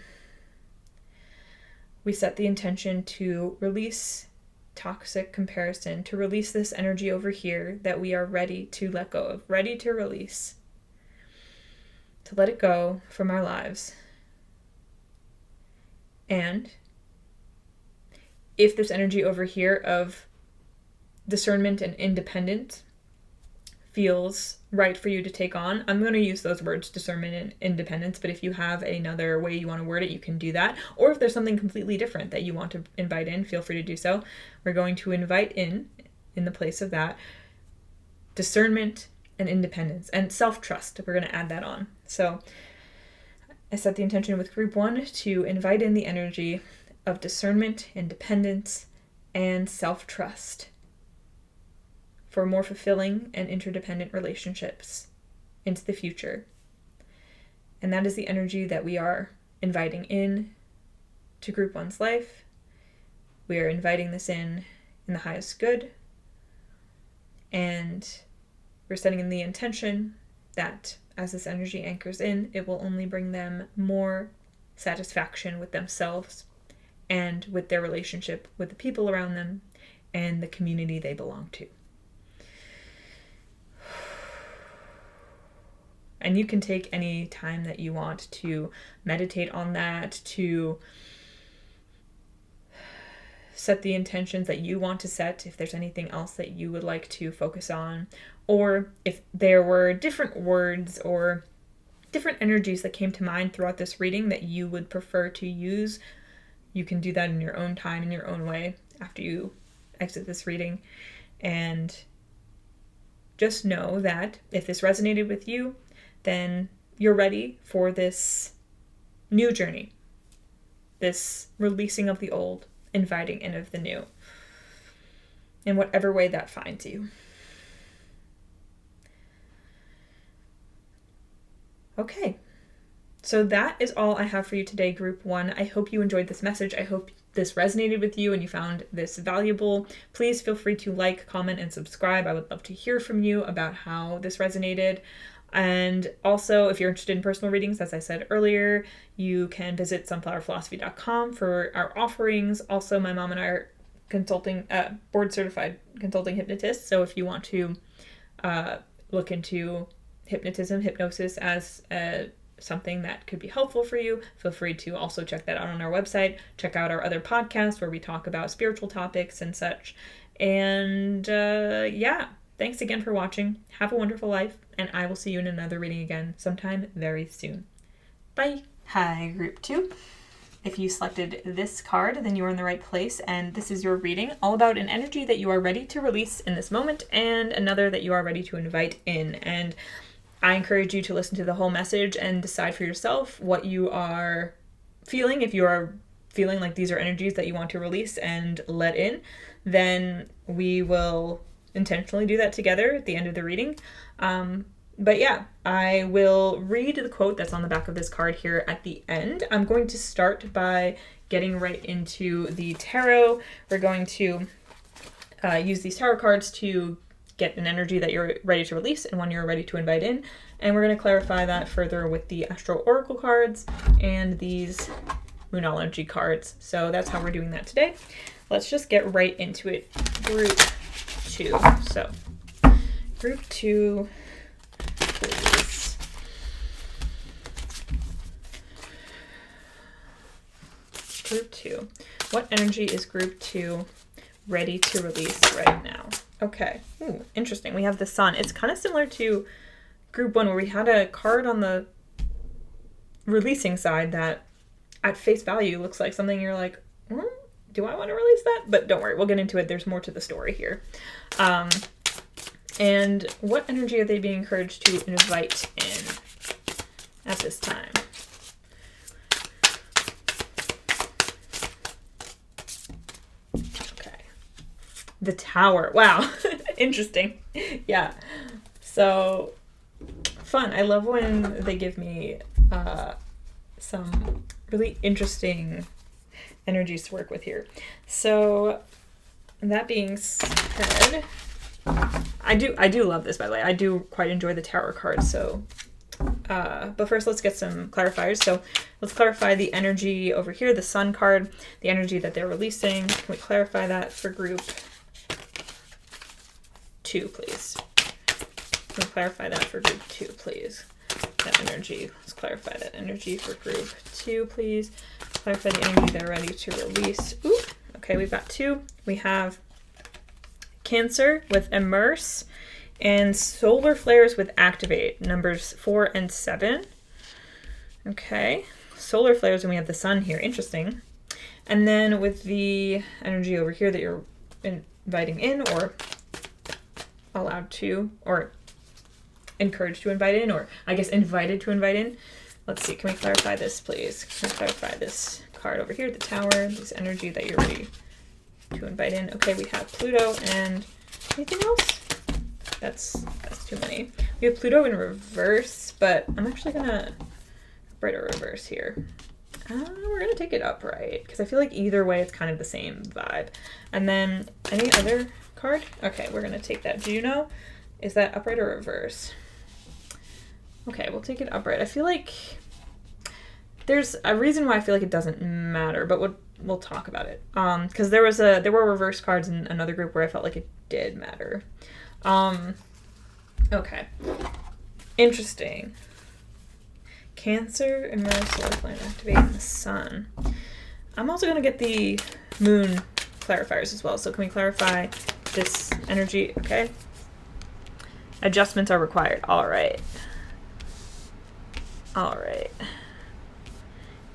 we set the intention to release toxic comparison, to release this energy over here that we are ready to let go of, ready to release, to let it go from our lives. And if this energy over here of discernment and independence feels right for you to take on, I'm going to use those words, discernment and independence, but if you have another way you want to word it, you can do that. Or if there's something completely different that you want to invite in, feel free to do so. We're going to invite in the place of that, discernment and independence and self-trust. We're going to add that on. So I set the intention with group 1 to invite in the energy of discernment, independence, and self-trust for more fulfilling and interdependent relationships into the future. And that is the energy that we are inviting in to group 1's life. We are inviting this in the highest good. And we're setting in the intention that as this energy anchors in, it will only bring them more satisfaction with themselves and with their relationship with the people around them and the community they belong to. And you can take any time that you want to meditate on that, to set the intentions that you want to set, if there's anything else that you would like to focus on, or if there were different words or different energies that came to mind throughout this reading that you would prefer to use. You can do that in your own time, in your own way, after you exit this reading. And just know that if this resonated with you, then you're ready for this new journey, this releasing of the old, inviting in of the new, in whatever way that finds you. Okay. So that is all I have for you today, Group 1. I hope you enjoyed this message. I hope this resonated with you and you found this valuable. Please feel free to like, comment, and subscribe. I would love to hear from you about how this resonated. And also, if you're interested in personal readings, as I said earlier, you can visit sunflowerphilosophy.com for our offerings. Also, my mom and I are board-certified consulting hypnotists. So if you want to look into hypnosis as something that could be helpful for you, feel free to also check that out on our website. Check out our other podcasts where we talk about spiritual topics and such. And thanks again for watching. Have a wonderful life, and I will see you in another reading again sometime very soon. Bye. Hi, Group 2. If you selected this card, then you are in the right place, and this is your reading, all about an energy that you are ready to release in this moment and another that you are ready to invite in. And I encourage you to listen to the whole message and decide for yourself what you are feeling. If you are feeling like these are energies that you want to release and let in, then we will intentionally do that together at the end of the reading. But yeah, I will read the quote that's on the back of this card here at the end. I'm going to start by getting right into the tarot. We're going to use these tarot cards to get an energy that you're ready to release and one you're ready to invite in. And we're going to clarify that further with the Astral Oracle cards and these Moonology cards. So that's how we're doing that today. Let's just get right into it. Group 2. So, Group 2, please. Group 2. What energy is Group 2 ready to release right now? Okay. Ooh, interesting. We have the Sun. It's kind of similar to Group 1 where we had a card on the releasing side that at face value looks like something you're like, do I want to release that? But don't worry, we'll get into it. There's more to the story here. And what energy are they being encouraged to invite in at this time? Okay. The Tower. Wow. Interesting. Yeah. So fun. I love when they give me some really interesting energies to work with here. So that being said, I do love this, by the way. I do quite enjoy the Tower card. So, but first let's get some clarifiers. So let's clarify the energy over here, the Sun card, the energy that they're releasing. Can we clarify that for group 2, please? Can we clarify that for group 2, please? That energy. Let's clarify that energy for group 2, please. Clarify the energy they're ready to release. Ooh, okay, we've got 2. We have Cancer with Immerse and Solar Flares with Activate, numbers 4 and 7. Okay, Solar Flares, and we have the Sun here. Interesting. And then with the energy over here that you're inviting in, or allowed to, or encouraged to invite in, or I guess invited to invite in. Let's see, can we clarify this, please? Can we clarify this card over here, the Tower, this energy that you're ready to invite in? Okay, we have Pluto and anything else? That's too many. We have Pluto in reverse, but I'm actually gonna write a reverse here. We're gonna take it upright because I feel like either way it's kind of the same vibe. And then any other card? Okay, we're gonna take that Juno. Is that upright or reverse? Okay, we'll take it upright. I feel like there's a reason why I feel like it doesn't matter, but we'll talk about it. Because there were reverse cards in another group where I felt like it did matter. Okay. Interesting. Cancer, Immerse, Solar Flare, Activate, and the Sun. I'm also going to get the Moon clarifiers as well. So can we clarify this energy? Okay. Adjustments are required. All right. All right.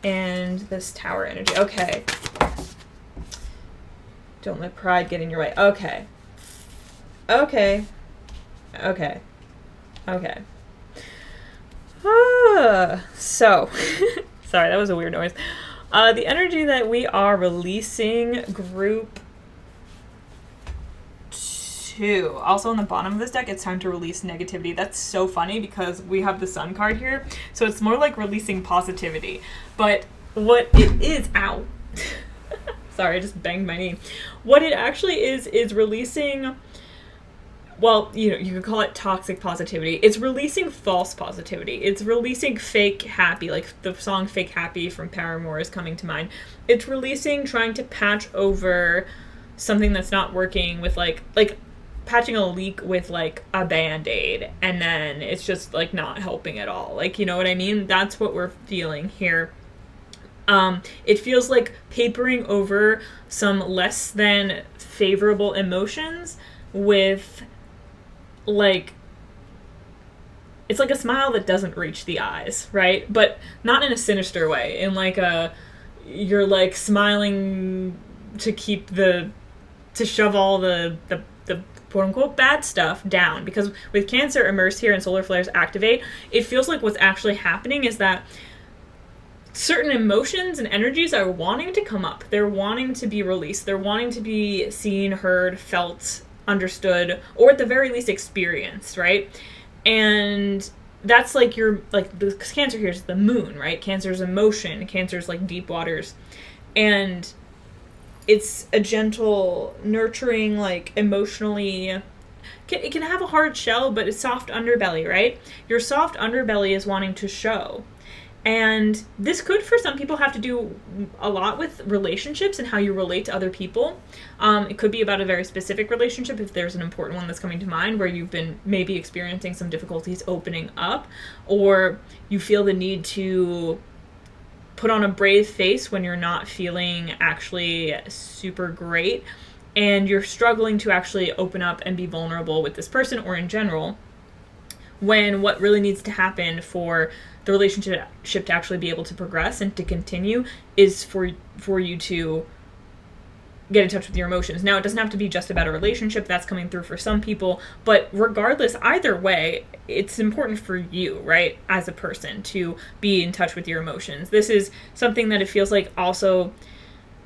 And this Tower energy. Okay. Don't let pride get in your way. Okay. Okay. Okay. Okay. So, sorry, that was a weird noise. The energy that we are releasing, group 2. Also on the bottom of this deck, it's time to release negativity. That's so funny because we have the Sun card here. So it's more like releasing positivity. But what it is, ow. Sorry, I just banged my knee. What it actually is releasing, well, you know, you could call it toxic positivity. It's releasing false positivity. It's releasing fake happy, like the song Fake Happy from Paramore is coming to mind. It's releasing trying to patch over something that's not working with like patching a leak with like a Band-Aid, and then it's just like not helping at all. Like, you know what I mean? That's what we're feeling here. It feels like papering over some less than favorable emotions with like, it's like a smile that doesn't reach the eyes, right? But not in a sinister way, in like you're like smiling to shove all the quote unquote bad stuff down. Because with Cancer, Immerse here, and Solar Flares, Activate, it feels like what's actually happening is that certain emotions and energies are wanting to come up. They're wanting to be released. They're wanting to be seen, heard, felt, understood, or at the very least experienced, right? And that's like because Cancer here is the Moon, right? Cancer's emotion. Cancer's like deep waters. And it's a gentle, nurturing, like emotionally, it can have a hard shell, but it's soft underbelly, right? Your soft underbelly is wanting to show. And this could, for some people, have to do a lot with relationships and how you relate to other people. It could be about a very specific relationship, if there's an important one that's coming to mind, where you've been maybe experiencing some difficulties opening up, or you feel the need to put on a brave face when you're not feeling actually super great, and you're struggling to actually open up and be vulnerable with this person or in general, when what really needs to happen for the relationship to actually be able to progress and to continue is for you to get in touch with your emotions. Now, it doesn't have to be just about a relationship. That's coming through for some people. But regardless, either way, it's important for you, right, as a person, to be in touch with your emotions. This is something that it feels like also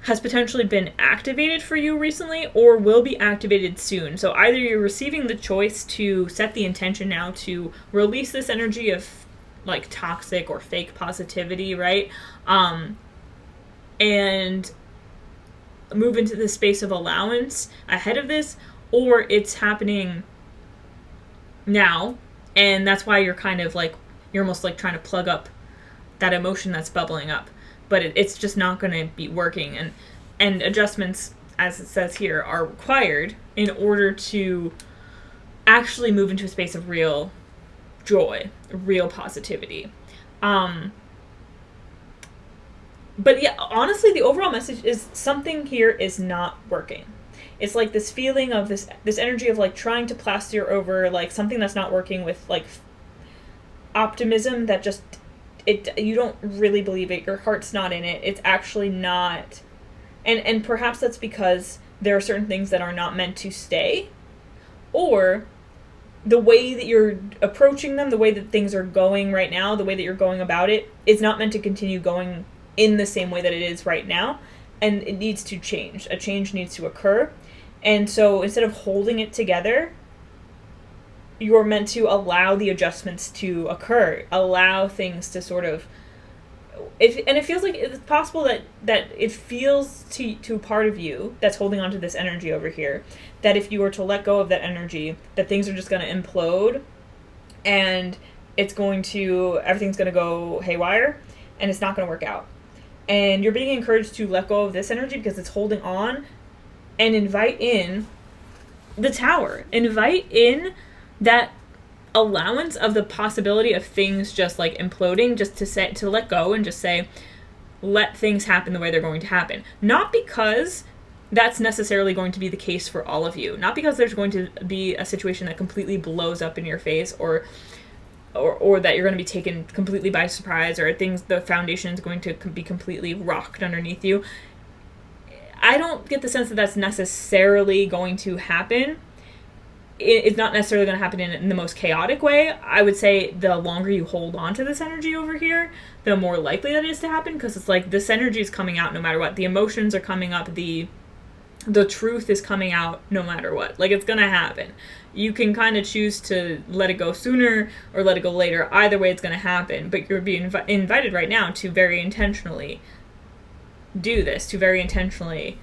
has potentially been activated for you recently or will be activated soon. So either you're receiving the choice to set the intention now to release this energy of like toxic or fake positivity, right? And move into the space of allowance ahead of this, or it's happening now, and that's why you're kind of like, you're almost like trying to plug up that emotion that's bubbling up, but it's just not going to be working. And adjustments, as it says here, are required in order to actually move into a space of real joy, real positivity. But yeah, honestly, the overall message is something here is not working. It's like this feeling of this energy of like trying to plaster over like something that's not working with like optimism that just you don't really believe it. Your heart's not in it. It's actually not. And perhaps that's because there are certain things that are not meant to stay, or the way that you're approaching them, the way that things are going right now, the way that you're going about it is not meant to continue going in the same way that it is right now, and it needs to change. A change needs to occur. And so instead of holding it together, you're meant to allow the adjustments to occur, allow things to sort of, and it feels like it's possible that it feels to a part of you that's holding on to this energy over here, that if you were to let go of that energy, that things are just going to implode, and everything's going to go haywire, and it's not going to work out. And you're being encouraged to let go of this energy because it's holding on, and invite in the Tower. Invite in that allowance of the possibility of things just like imploding, just to let go and just say, let things happen the way they're going to happen. Not because that's necessarily going to be the case for all of you. Not because there's going to be a situation that completely blows up in your face, or that you're going to be taken completely by surprise, or the foundation is going to be completely rocked underneath you. I don't get the sense that that's necessarily going to happen. It's not necessarily going to happen in the most chaotic way. I would say the longer you hold on to this energy over here, the more likely that is to happen, because it's like this energy is coming out no matter what. The emotions are coming up. The truth is coming out no matter what. Like, it's going to happen. You can kind of choose to let it go sooner or let it go later. Either way, it's going to happen. But you're being invited right now to very intentionally do this, to very intentionally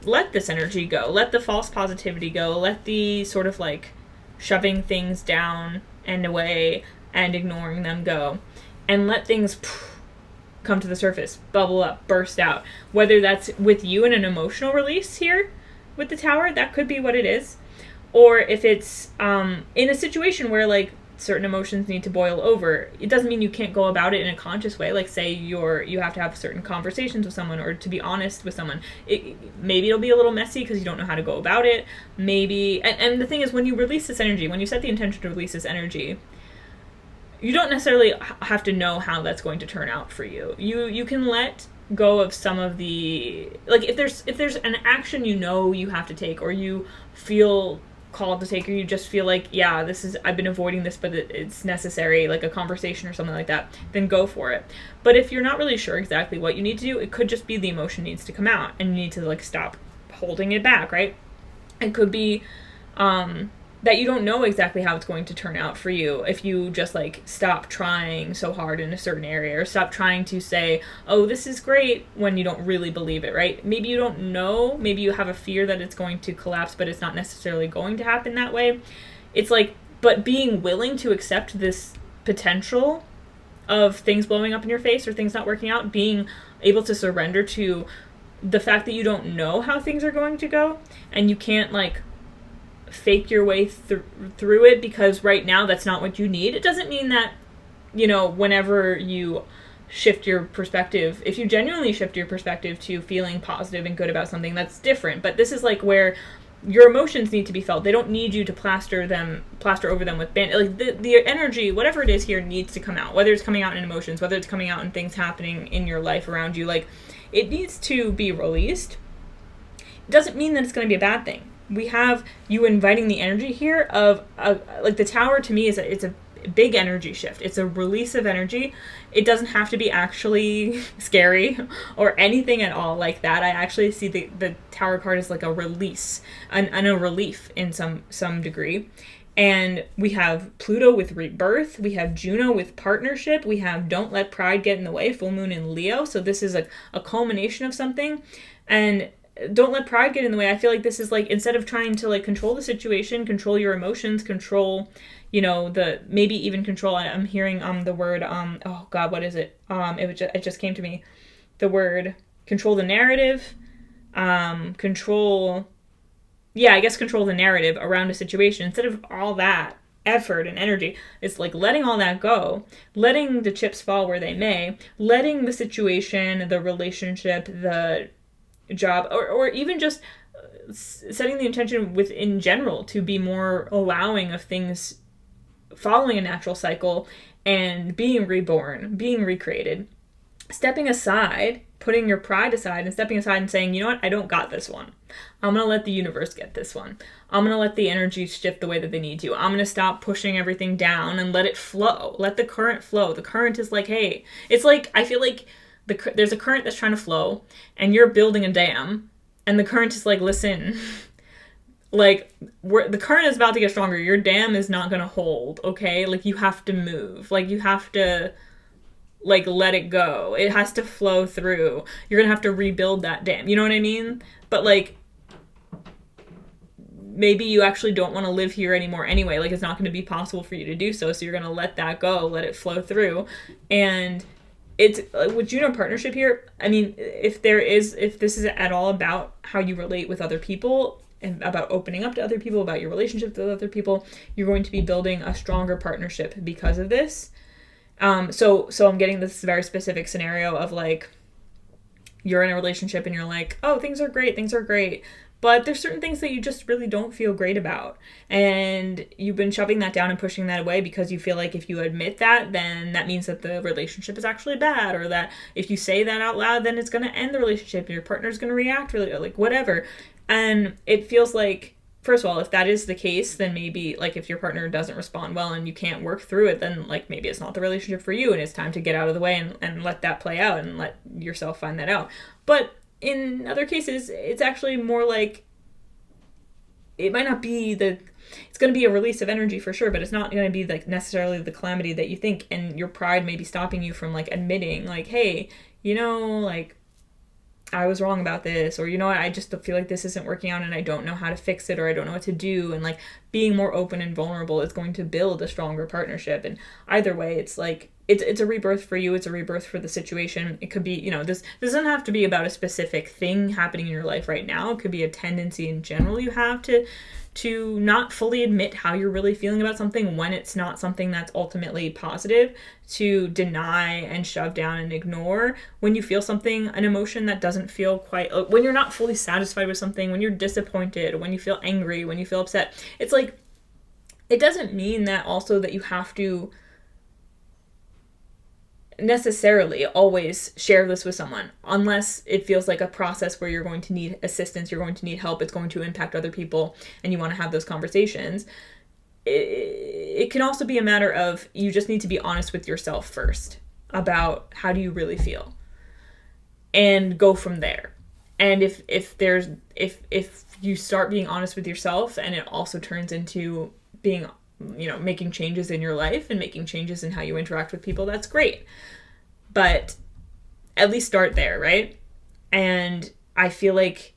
let this energy go. Let the false positivity go. Let the sort of like shoving things down and away and ignoring them go. And let things come to the surface, bubble up, burst out. Whether that's with you in an emotional release here with the Tower, that could be what it is. Or if it's in a situation where like certain emotions need to boil over, it doesn't mean you can't go about it in a conscious way. Like, say you have to have certain conversations with someone, or to be honest with someone. Maybe it'll be a little messy because you don't know how to go about it. Maybe, and the thing is, when you release this energy, when you set the intention to release this energy, you don't necessarily have to know how that's going to turn out for you. You can let go of some of the, like, if there's an action you have to take, or you feel called to take, or you just feel like, yeah, I've been avoiding this, but it's necessary, like a conversation or something like that, then go for it. But if you're not really sure exactly what you need to do, it could just be the emotion needs to come out, and you need to like stop holding it back, right? It could be that you don't know exactly how it's going to turn out for you if you just like stop trying so hard in a certain area, or stop trying to say, oh, this is great, when you don't really believe it, right? Maybe you don't know, maybe you have a fear that it's going to collapse, but it's not necessarily going to happen that way. It's like, but being willing to accept this potential of things blowing up in your face or things not working out, being able to surrender to the fact that you don't know how things are going to go, and you can't like fake your way through it, because right now that's not what you need. It doesn't mean that, whenever you shift your perspective, if you genuinely shift your perspective to feeling positive and good about something, that's different. But this is like where your emotions need to be felt. They don't need you to plaster over them with like the energy, whatever it is here, needs to come out, whether it's coming out in emotions, whether it's coming out in things happening in your life around you. Like, it needs to be released. It doesn't mean that it's going to be a bad thing. We have you inviting the energy here of like the Tower. To me, it's a big energy shift. It's a release of energy. It doesn't have to be actually scary or anything at all like that. I actually see the Tower card as like a release and a relief in some degree. And we have Pluto with rebirth. We have Juno with partnership. We have don't let pride get in the way, full moon in Leo. So this is a culmination of something. And don't let pride get in the way. I feel like this is like, instead of trying to like control the situation, control your emotions, control, maybe even control, I'm hearing the word, oh God, what is it? It just came to me. The word control the narrative, control the narrative around a situation. Instead of all that effort and energy, it's like letting all that go, letting the chips fall where they may, letting the situation, the relationship, the job, or even just setting the intention in general to be more allowing of things following a natural cycle and being reborn, being recreated. Stepping aside, putting your pride aside and stepping aside and saying, you know what, I don't got this one. I'm going to let the universe get this one. I'm going to let the energy shift the way that they need to. I'm going to stop pushing everything down and let it flow. Let the current flow. The current is like, hey, it's like, I feel like there's a current that's trying to flow and you're building a dam and the current is like, listen, like the current is about to get stronger. Your dam is not going to hold, okay? Like you have to move. Like you have to like let it go. It has to flow through. You're gonna have to rebuild that dam. You know what I mean? But like maybe you actually don't want to live here anymore anyway. Like it's not going to be possible for you to do so. So you're going to let that go, let it flow through. And it's with Juno partnership here. I mean, if this is at all about how you relate with other people and about opening up to other people, about your relationship with other people, you're going to be building a stronger partnership because of this. So I'm getting this very specific scenario of like, you're in a relationship and you're like, oh, things are great. But there's certain things that you just really don't feel great about. And you've been shoving that down and pushing that away because you feel like if you admit that, then that means that the relationship is actually bad. Or that if you say that out loud, then it's going to end the relationship and your partner's going to react really, like whatever. And it feels like, first of all, if that is the case, then maybe like if your partner doesn't respond well and you can't work through it, then like maybe it's not the relationship for you and it's time to get out of the way and let that play out and let yourself find that out. But in other cases, it's actually more like it might not be it's going to be a release of energy for sure, but it's not going to be like necessarily the calamity that you think. And your pride may be stopping you from like admitting like, hey, like I was wrong about this, or I just feel like this isn't working out and I don't know how to fix it, or I don't know what to do. And like being more open and vulnerable is going to build a stronger partnership. And either way, it's like it's a rebirth for you, it's a rebirth for the situation. It could be, this doesn't have to be about a specific thing happening in your life right now. It could be a tendency in general you have to not fully admit how you're really feeling about something when it's not something that's ultimately positive, to deny and shove down and ignore when you feel something, an emotion that doesn't feel quite, when you're not fully satisfied with something, when you're disappointed, when you feel angry, when you feel upset. It's like, it doesn't mean that also that you have to necessarily always share this with someone, unless it feels like a process where you're going to need assistance, you're going to need help, it's going to impact other people, and you want to have those conversations. It can also be a matter of you just need to be honest with yourself first about how do you really feel, and go from there. And if you start being honest with yourself and it also turns into being making changes in your life and making changes in how you interact with people, that's great. But at least start there, right? And I feel like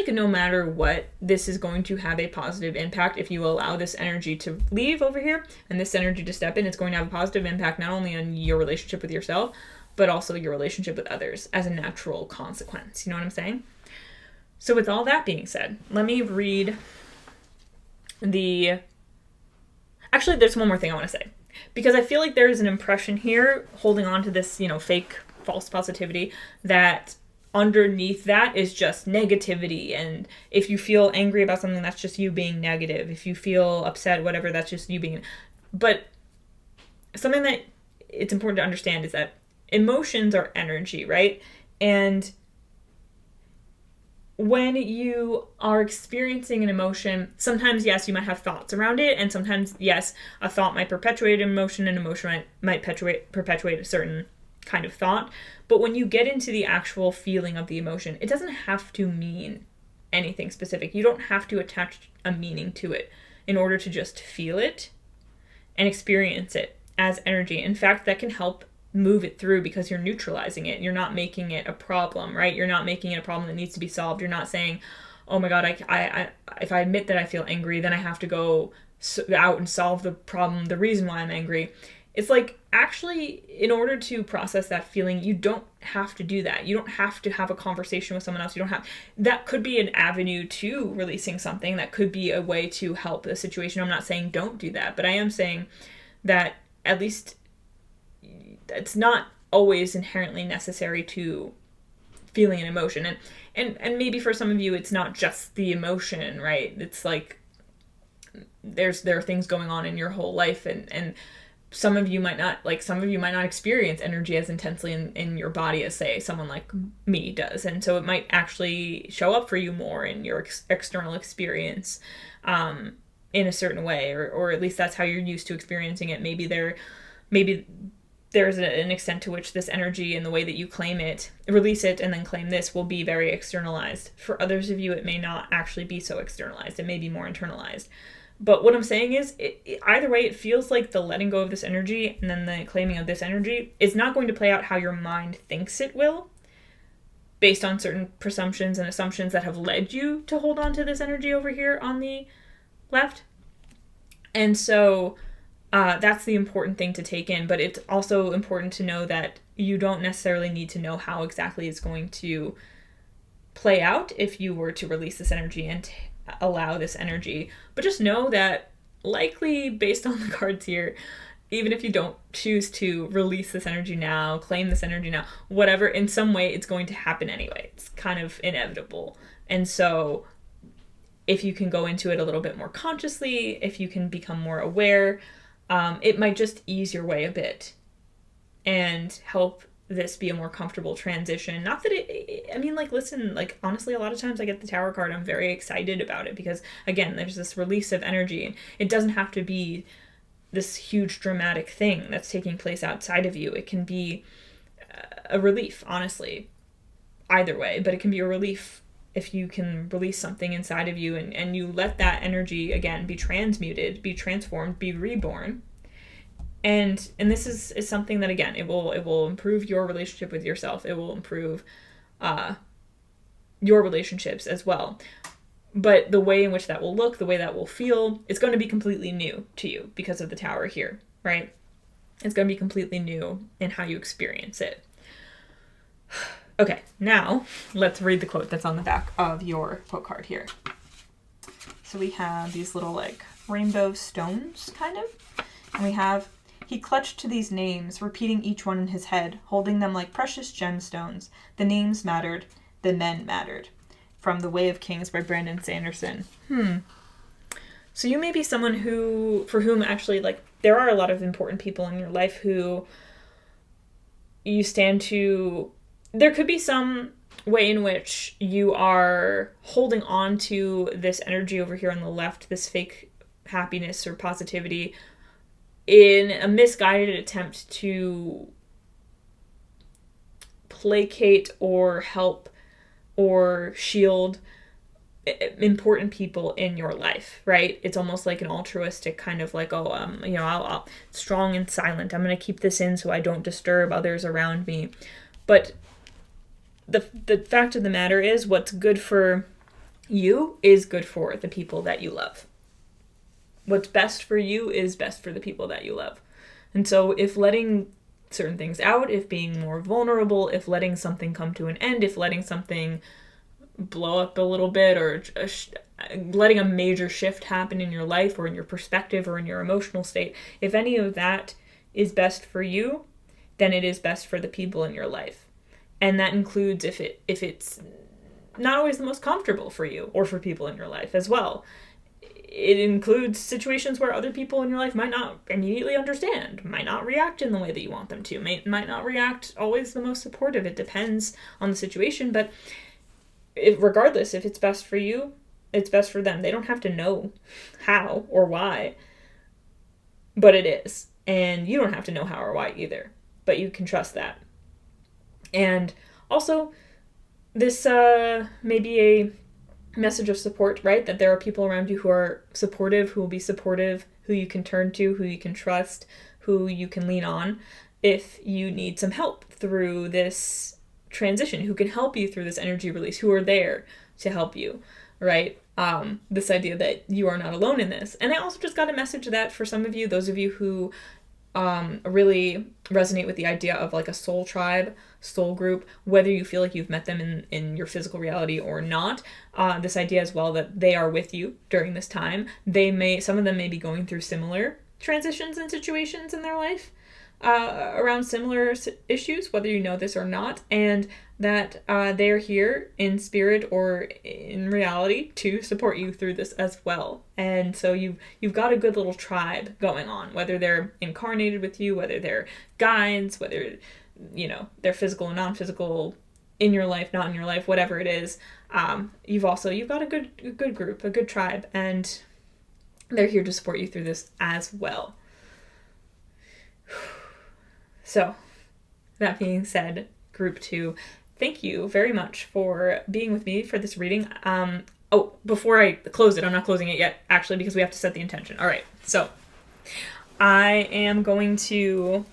no matter what, this is going to have a positive impact if you allow this energy to leave over here and this energy to step in. It's going to have a positive impact not only on your relationship with yourself, but also your relationship with others as a natural consequence. You know what I'm saying? So with all that being said, let me read Actually, there's one more thing I want to say, because I feel like there is an impression here holding on to this, fake false positivity, that underneath that is just negativity. And if you feel angry about something, that's just you being negative. If you feel upset, whatever, that's just you being. But something that it's important to understand is that emotions are energy, right? And when you are experiencing an emotion, sometimes, yes, you might have thoughts around it, and sometimes, yes, a thought might perpetuate an emotion, and emotion might perpetuate a certain kind of thought. But when you get into the actual feeling of the emotion, it doesn't have to mean anything specific. You don't have to attach a meaning to it. in order to just feel it and experience it as energy. In fact, that can help move it through because you're neutralizing it. You're not making it a problem, right? You're not making it a problem that needs to be solved. You're not saying, oh my God, I if I admit that I feel angry, then I have to go out and solve the problem, the reason why I'm angry. It's like, actually, in order to process that feeling, you don't have to do that. You don't have to have a conversation with someone else. You don't have, that could be an avenue to releasing something. That could be a way to help the situation. I'm not saying don't do that, but I am saying that at least it's not always inherently necessary to feeling an emotion. And maybe for some of you, it's not just the emotion, right? It's like, there are things going on in your whole life, and some of you might not experience energy as intensely in your body as, say, someone like me does. And so it might actually show up for you more in your external experience in a certain way, or at least that's how you're used to experiencing it. Maybe there's an extent to which this energy and the way that you claim it, release it, and then claim this will be very externalized. For others of you, it may not actually be so externalized. It may be more internalized. But what I'm saying is, either way, it feels like the letting go of this energy and then the claiming of this energy is not going to play out how your mind thinks it will, based on certain presumptions and assumptions that have led you to hold on to this energy over here on the left. And so that's the important thing to take in. But it's also important to know that you don't necessarily need to know how exactly it's going to play out if you were to release this energy and allow this energy, but just know that likely, based on the cards here, even if you don't choose to release this energy now, claim this energy now, whatever, in some way it's going to happen anyway. It's kind of inevitable. And so if you can go into it a little bit more consciously, if you can become more aware, it might just ease your way a bit and help this be a more comfortable transition. Not that listen, honestly, a lot of times I get the Tower card, I'm very excited about it because, again, there's this release of energy. It doesn't have to be this huge dramatic thing that's taking place outside of you. It can be a relief, honestly, either way, but it can be a relief if you can release something inside of you and you let that energy, again, be transmuted, be transformed, be reborn. And this is something that, again, it will improve your relationship with yourself. It will improve your relationships as well. But the way in which that will look, the way that will feel, it's going to be completely new to you because of the Tower here, right? It's going to be completely new in how you experience it. Okay, now let's read the quote that's on the back of your quote card here. So we have these little rainbow stones, kind of. And we have, he clutched to these names, repeating each one in his head, holding them like precious gemstones. The names mattered, the men mattered. From The Way of Kings by Brandon Sanderson. So you may be someone for whom actually, there are a lot of important people in your life who you stand to. There could be some way in which you are holding on to this energy over here on the left, this fake happiness or positivity, in a misguided attempt to placate or help or shield important people in your life, right? It's almost like an altruistic kind of I'll strong and silent. I'm going to keep this in so I don't disturb others around me. But the fact of the matter is, what's good for you is good for the people that you love. What's best for you is best for the people that you love. And so if letting certain things out, if being more vulnerable, if letting something come to an end, if letting something blow up a little bit, or letting a major shift happen in your life or in your perspective or in your emotional state, if any of that is best for you, then it is best for the people in your life. And that includes if it's not always the most comfortable for you or for people in your life as well. It includes situations where other people in your life might not immediately understand, might not react in the way that you want them to, might not react always the most supportive. It depends on the situation, but regardless, if it's best for you, it's best for them. They don't have to know how or why, but it is. And you don't have to know how or why either, but you can trust that. And also, this may be message of support, right? That there are people around you who are supportive, who will be supportive, who you can turn to, who you can trust, who you can lean on if you need some help through this transition, who can help you through this energy release, who are there to help you, right? This idea that you are not alone in this. And I also just got a message that for some of you, those of you who really resonate with the idea of like a soul tribe, soul group, whether you feel like you've met them in your physical reality or not, this idea as well that they are with you during this time. Some of them may be going through similar transitions and situations in their life around similar issues, whether you know this or not, and that they are here in spirit or in reality to support you through this as well. And so you've got a good little tribe going on, whether they're incarnated with you, whether they're guides, whether they're physical and non-physical, in your life, not in your life, whatever it is. You've got a good group, a good tribe, and they're here to support you through this as well. So, that being said, group 2, thank you very much for being with me for this reading. Before I close it, I'm not closing it yet, actually, because we have to set the intention. All right, so I am going to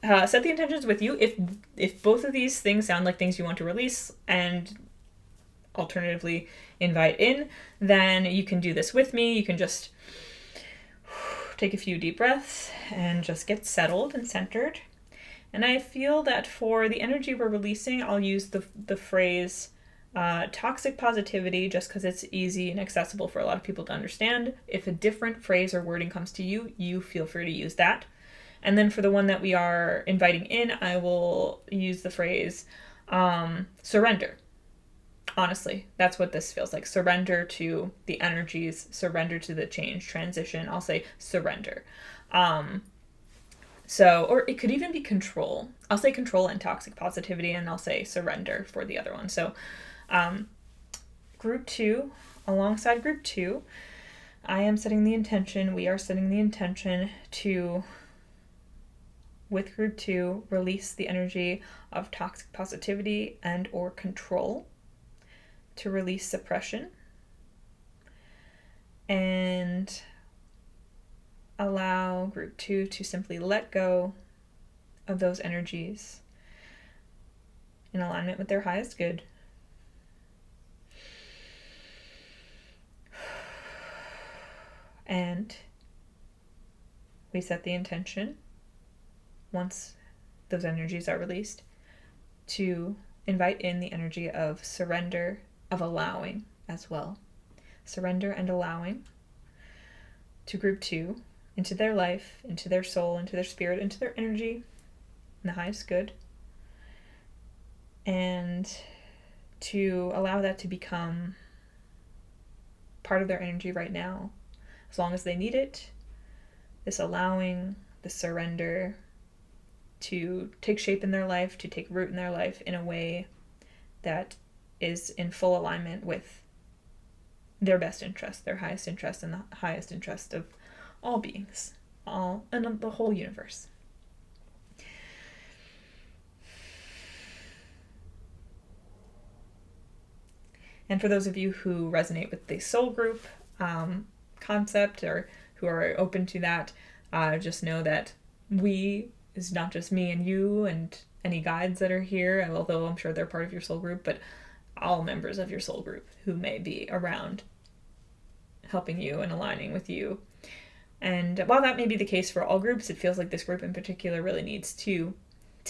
set the intentions with you. If both of these things sound like things you want to release and alternatively invite in, then you can do this with me. You can just take a few deep breaths and just get settled and centered. And I feel that for the energy we're releasing, I'll use the phrase toxic positivity just because it's easy and accessible for a lot of people to understand. If a different phrase or wording comes to you, you feel free to use that. And then for the one that we are inviting in, I will use the phrase surrender. Honestly, that's what this feels like. Surrender to the energies, surrender to the change, transition. I'll say surrender. Or it could even be control. I'll say control and toxic positivity, and I'll say surrender for the other one. So group 2, alongside group 2, we are setting the intention to, with group 2, release the energy of toxic positivity and or control, to release suppression, and allow group 2 to simply let go of those energies in alignment with their highest good. And we set the intention, once those energies are released, to invite in the energy of surrender, of allowing as well. Surrender and allowing to group 2, into their life, into their soul, into their spirit, into their energy, in the highest good. And to allow that to become part of their energy right now, as long as they need it. This allowing, the surrender to take shape in their life, to take root in their life in a way that is in full alignment with their best interest, their highest interest, and the highest interest of all beings, and the whole universe. And for those of you who resonate with the soul group concept, or who are open to that, just know that we is not just me and you and any guides that are here, although I'm sure they're part of your soul group, but all members of your soul group who may be around helping you and aligning with you. And while that may be the case for all groups, it feels like this group in particular really needs to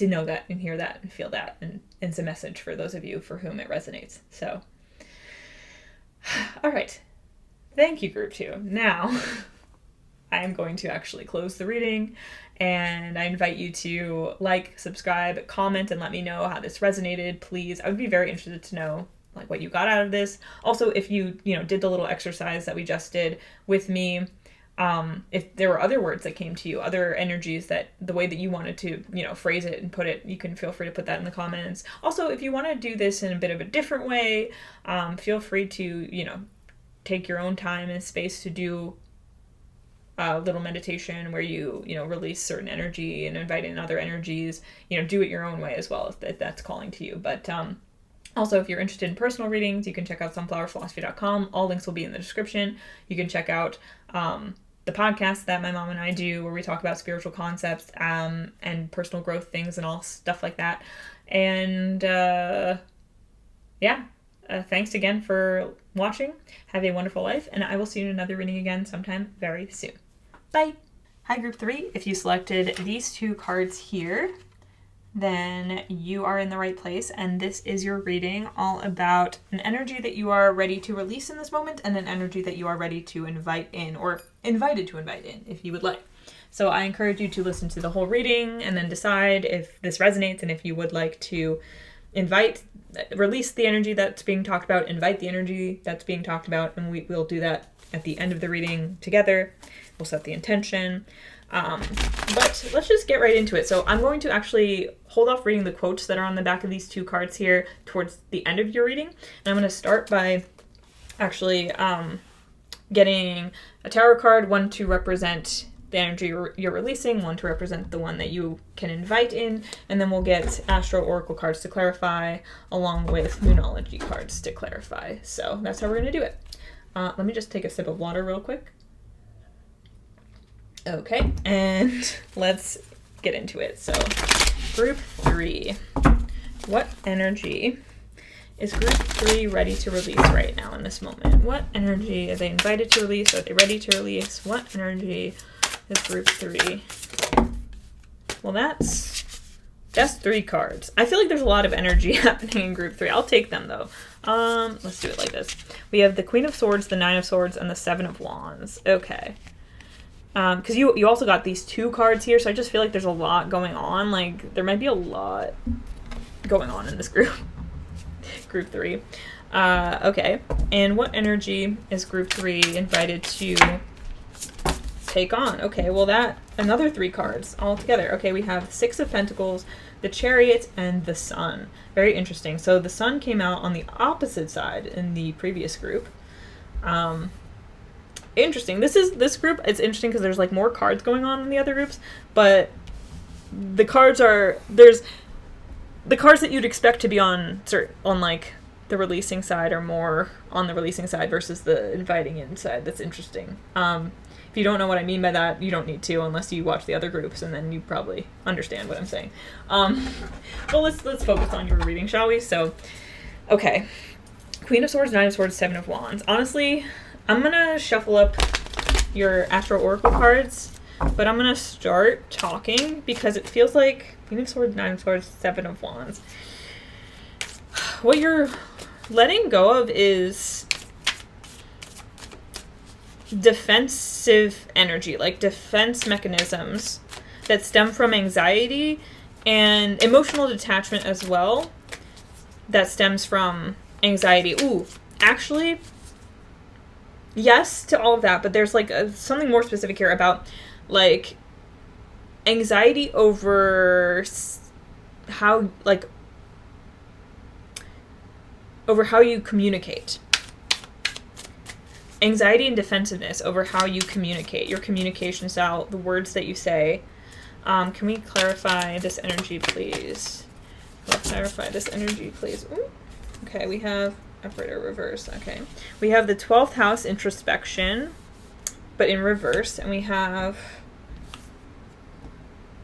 know that and hear that and feel that, and it's a message for those of you for whom it resonates. So, all right. Thank you, group 2. Now, I am going to actually close the reading, and I invite you to like, subscribe, comment, and let me know how this resonated, please. I would be very interested to know what you got out of this. Also, if you did the little exercise that we just did with me, if there were other words that came to you, other energies that the way that you wanted to, phrase it and put it, you can feel free to put that in the comments. Also, if you want to do this in a bit of a different way, feel free to, take your own time and space to do a little meditation where you release certain energy and invite in other energies. Do it your own way as well if that's calling to you. But Also, if you're interested in personal readings, you can check out sunflowerphilosophy.com. All links will be in the description. You can check out the podcast that my mom and I do where we talk about spiritual concepts and personal growth things and all stuff like that. And thanks again for watching. Have a wonderful life, and I will see you in another reading again sometime very soon. Bye! Hi, Group 3. If you selected these 2 cards here, then you are in the right place, and this is your reading all about an energy that you are ready to release in this moment and an energy that you are ready to invite in, or invited to invite in if you would like. So I encourage you to listen to the whole reading and then decide if this resonates and if you would like to release the energy that's being talked about, invite the energy that's being talked about, and we'll do that at the end of the reading together. We'll set the intention. But let's just get right into it. So I'm going to actually hold off reading the quotes that are on the back of these 2 cards here towards the end of your reading. And I'm going to start by actually getting a tarot card, one to represent the energy you're releasing, one to represent the one that you can invite in, and then we'll get Astro Oracle cards to clarify, along with Moonology cards to clarify. So that's how we're going to do it. Let me just take a sip of water real quick. Okay, and let's get into it. So, Group 3. What energy is Group 3 ready to release right now in this moment? What energy are they invited to release? Are they ready to release? What energy is Group 3? Well, that's 3 cards. I feel like there's a lot of energy happening in Group 3. I'll take them, though. Let's do it like this. We have the Queen of Swords, the Nine of Swords, and the Seven of Wands. Okay. Because you also got these 2 cards here, so I just feel like there's a lot going on. Like, there might be a lot going on in this group. Group 3. Okay. And what energy is Group 3 invited to take on? Okay, well another 3 cards all together. Okay, we have 6 of Pentacles, the Chariot, and the Sun. Very interesting. So the Sun came out on the opposite side in the previous group. Interesting. This group, it's interesting because there's like more cards going on in the other groups, but the cards that you'd expect to be on like the releasing side are more on the releasing side versus the inviting in side. That's interesting. If you don't know what I mean by that, you don't need to unless you watch the other groups, and then you probably understand what I'm saying. Well, let's focus on your reading, shall we? So, okay. Queen of Swords, Nine of Swords, Seven of Wands. Honestly, I'm going to shuffle up your Astro Oracle cards, but I'm going to start talking because it feels like Queen of Swords, Nine of Swords, Seven of Wands. What you're letting go of is defensive energy, like defense mechanisms that stem from anxiety and emotional detachment as well that stems from anxiety. Ooh, actually, yes to all of that, but there's like something more specific here about like anxiety over how you communicate. Anxiety and defensiveness over how you communicate, your communication style, the words that you say. Can we clarify this energy, please? Clarify this energy, please. Ooh. Okay, we have upright or reverse. Okay, we have the 12th house introspection, but in reverse, and we have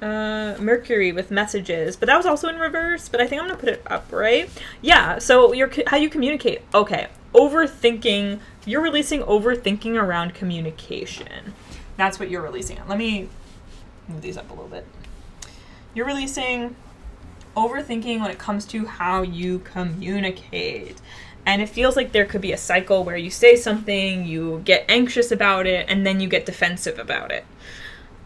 Mercury with messages, but that was also in reverse. But I think I'm gonna put it upright. Yeah. So how you communicate. Okay, overthinking. You're releasing overthinking around communication. That's what you're releasing. Let me move these up a little bit. You're releasing overthinking when it comes to how you communicate. And it feels like there could be a cycle where you say something, you get anxious about it, and then you get defensive about it.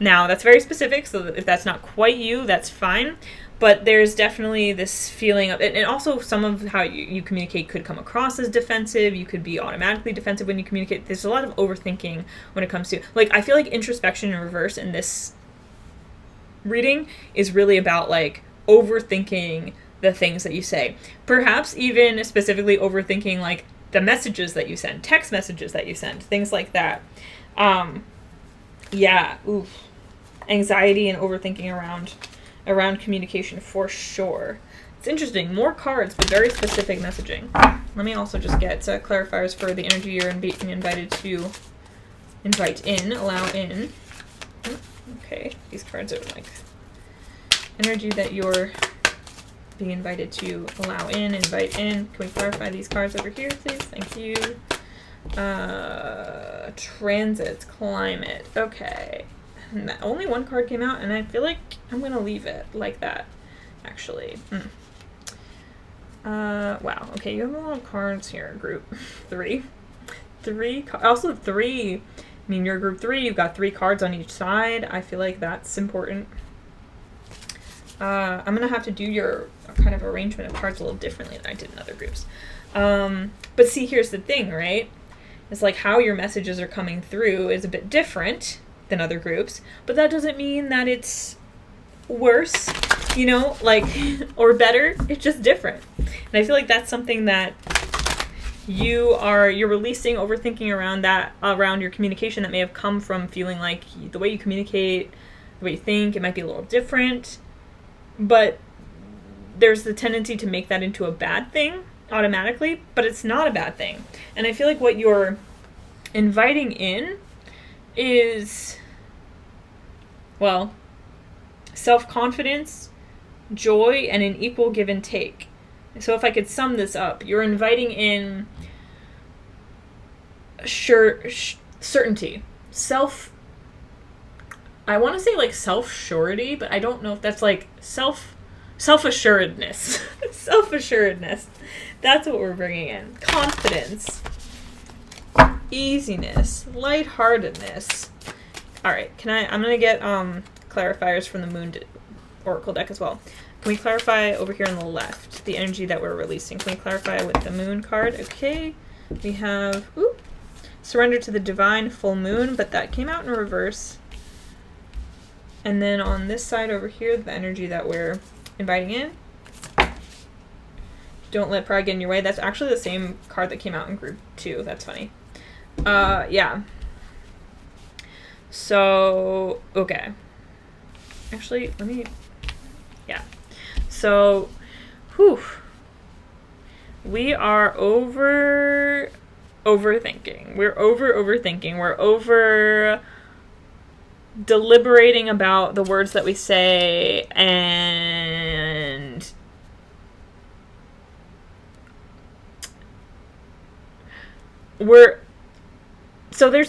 Now, that's very specific, so if that's not quite you, that's fine. But there's definitely this feeling of, and also some of how you communicate could come across as defensive. You could be automatically defensive when you communicate. There's a lot of overthinking when it comes to, like, I feel like introspection in reverse in this reading is really about, like, overthinking the things that you say. Perhaps even specifically overthinking, like, the messages that you send, text messages that you send, things like that. Yeah, anxiety and overthinking around communication for sure. It's interesting. More cards, but very specific messaging. Let me also just get clarifiers for the energy you're being invited to invite in, allow in. Okay, these cards are like energy that you're being invited to allow in, invite in. Can we clarify these cards over here, please? Thank you. Transits, climate. Okay. Only one card came out, and I feel like I'm going to leave it like that, actually. Wow. Okay, you have a lot of cards here, group 3. Also 3. I mean, you're group 3, you've got 3 cards on each side. I feel like that's important. I'm going to have to do your kind of arrangement of cards a little differently than I did in other groups. But see, here's the thing, right? It's like how your messages are coming through is a bit different than other groups, but that doesn't mean that it's worse, you know, like, or better. It's just different. And I feel like that's something that you're releasing overthinking around your communication that may have come from feeling like the way you communicate, the way you think, it might be a little different, but there's the tendency to make that into a bad thing automatically, but it's not a bad thing. And I feel like what you're inviting in is, well, self-confidence, joy, and an equal give and take. So if I could sum this up, you're inviting in certainty, I want to say like self-surety, but I don't know if that's like self-assuredness. Self-assuredness. That's what we're bringing in. Confidence, easiness, lightheartedness. All right, I'm going to get clarifiers from the Moon Oracle deck as well. Can we clarify over here on the left, the energy that we're releasing? Can we clarify with the Moon card? Okay, we have surrender to the divine full moon, but that came out in reverse. And then on this side over here, the energy that we're inviting in, don't let pride get in your way. That's actually the same card that came out in group 2. That's funny. Yeah. So, okay. Actually, yeah. So, we are overthinking. We're overthinking. We're deliberating about the words that we say, and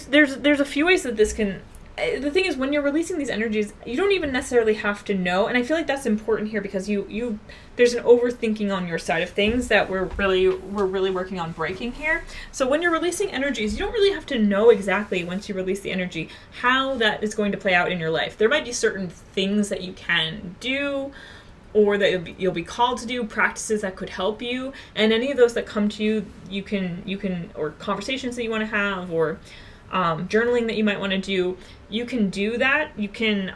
there's a few ways that this can. The thing is, when you're releasing these energies, you don't even necessarily have to know, and I feel like that's important here because there's an overthinking on your side of things that we're really working on breaking here. So when you're releasing energies, you don't really have to know exactly, once you release the energy, how that is going to play out in your life. There might be certain things that you can do, or that you'll be called to do, practices that could help you, and any of those that come to you, you can, or conversations that you want to have, or journaling that you might want to do, you can do that. You can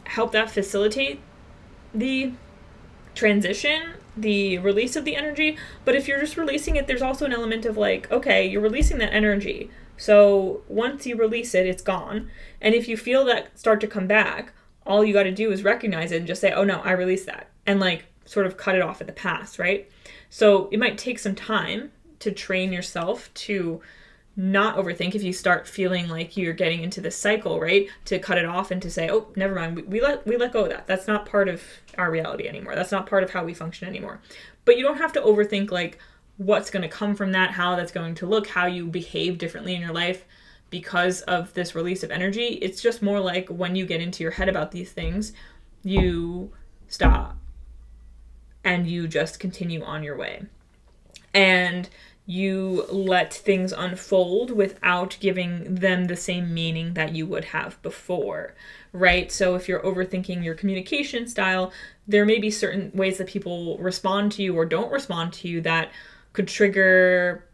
help that facilitate the transition, the release of the energy. But if you're just releasing it, there's also an element of like, okay, you're releasing that energy. So once you release it, it's gone. And if you feel that start to come back, all you got to do is recognize it and just say, oh no, I released that. And like sort of cut it off at the pass, right? So it might take some time to train yourself to not overthink if you start feeling like you're getting into this cycle, right? To cut it off and to say, oh, never mind, we let go of that. That's not part of our reality anymore. That's not part of how we function anymore. But you don't have to overthink like what's going to come from that, how that's going to look, how you behave differently in your life because of this release of energy. It's just more like when you get into your head about these things, you stop and you just continue on your way. And you let things unfold without giving them the same meaning that you would have before, right? So if you're overthinking your communication style, there may be certain ways that people respond to you or don't respond to you that could trigger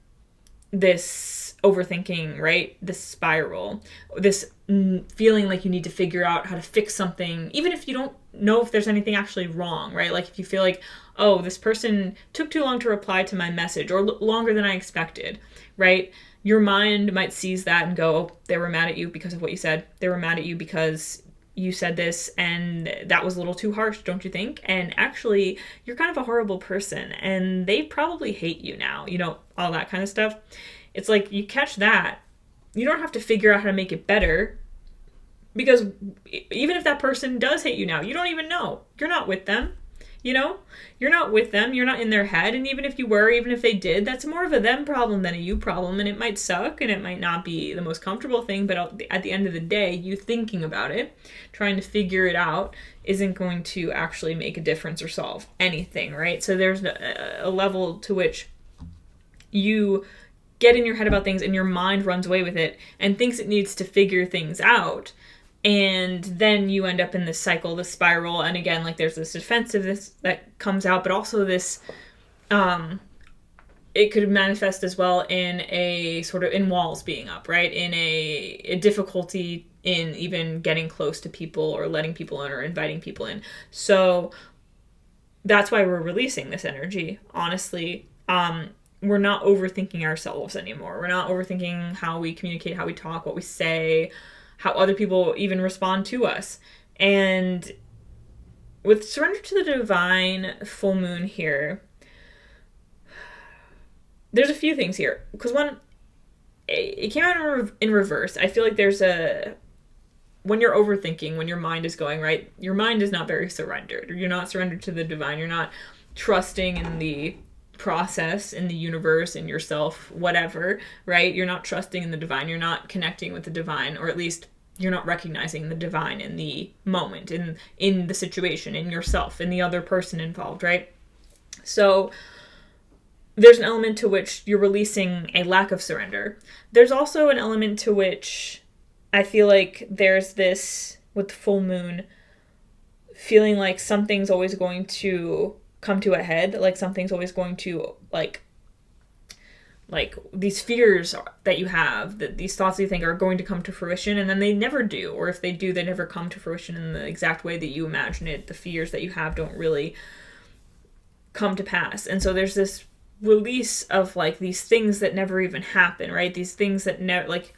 this overthinking, right? This spiral, this feeling like you need to figure out how to fix something, even if you don't know if there's anything actually wrong, right? Like if you feel like, oh, this person took too long to reply to my message, or longer than I expected, right? Your mind might seize that and go, oh, they were mad at you because of what you said. They were mad at you because you said this and that was a little too harsh, don't you think? And actually, you're kind of a horrible person and they probably hate you now, all that kind of stuff. It's like you catch that. You don't have to figure out how to make it better, because even if that person does hate you now, you don't even know. You're not with them. You're not with them. You're not in their head. And even if you were, even if they did, that's more of a them problem than a you problem. And it might suck and it might not be the most comfortable thing. But at the end of the day, you thinking about it, trying to figure it out, isn't going to actually make a difference or solve anything, right? So there's a level to which you get in your head about things and your mind runs away with it and thinks it needs to figure things out. And then you end up in this cycle, this spiral. And again, like there's this defensiveness that comes out, but also this, it could manifest as well in a sort of in walls being up, right? In a difficulty in even getting close to people or letting people in or inviting people in. So that's why we're releasing this energy, honestly. We're not overthinking ourselves anymore. We're not overthinking how we communicate, how we talk, what we say, how other people even respond to us. And with surrender to the divine full moon here, there's a few things here. Because one, it came out in reverse. I feel like there's when you're overthinking, when your mind is going, right, your mind is not very surrendered. You're not surrendered to the divine. You're not trusting in the process, in the universe, in yourself, whatever, right? You're not trusting in the divine. You're not connecting with the divine, or at least you're not recognizing the divine in the moment, in the situation, in yourself, in the other person involved, right? So there's an element to which you're releasing a lack of surrender. There's also an element to which I feel like there's this, with the full moon, feeling like something's always going to come to a head, like something's always going to, like these fears that you have, that these thoughts that you think are going to come to fruition, and then they never do. Or if they do, they never come to fruition in the exact way that you imagine it. The fears that you have don't really come to pass. And so there's this release of like these things that never even happen, right? These things that never, like,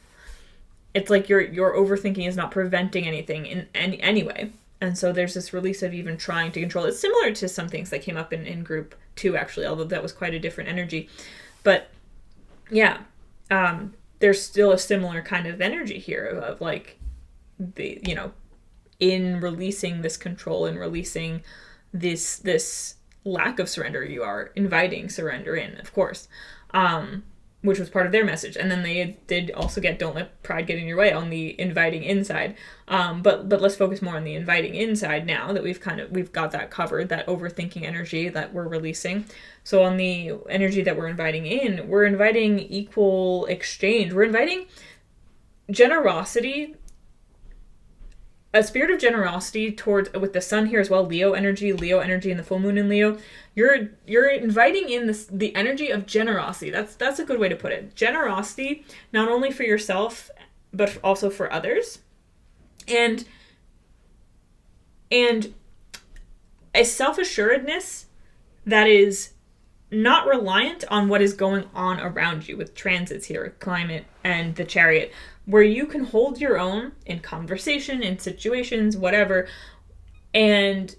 it's like your overthinking is not preventing anything in any way. And so there's this release of even trying to control. It's similar to some things that came up in group 2, actually, although that was quite a different energy. But yeah, there's still a similar kind of energy here of like the, in releasing this control and releasing this lack of surrender, you are inviting surrender in, of course, which was part of their message. And then they did also get don't let pride get in your way on the inviting inside. But let's focus more on the inviting inside now that we've got that covered, that overthinking energy that we're releasing. So on the energy that we're inviting in, we're inviting equal exchange. We're inviting generosity, a spirit of generosity towards, with the sun here as well, Leo energy and the full moon in Leo. You're inviting in the energy of generosity. That's a good way to put it. Generosity, not only for yourself, but also for others. And a self-assuredness that is not reliant on what is going on around you, with transits here, climate and the Chariot, where you can hold your own in conversation, in situations, whatever, and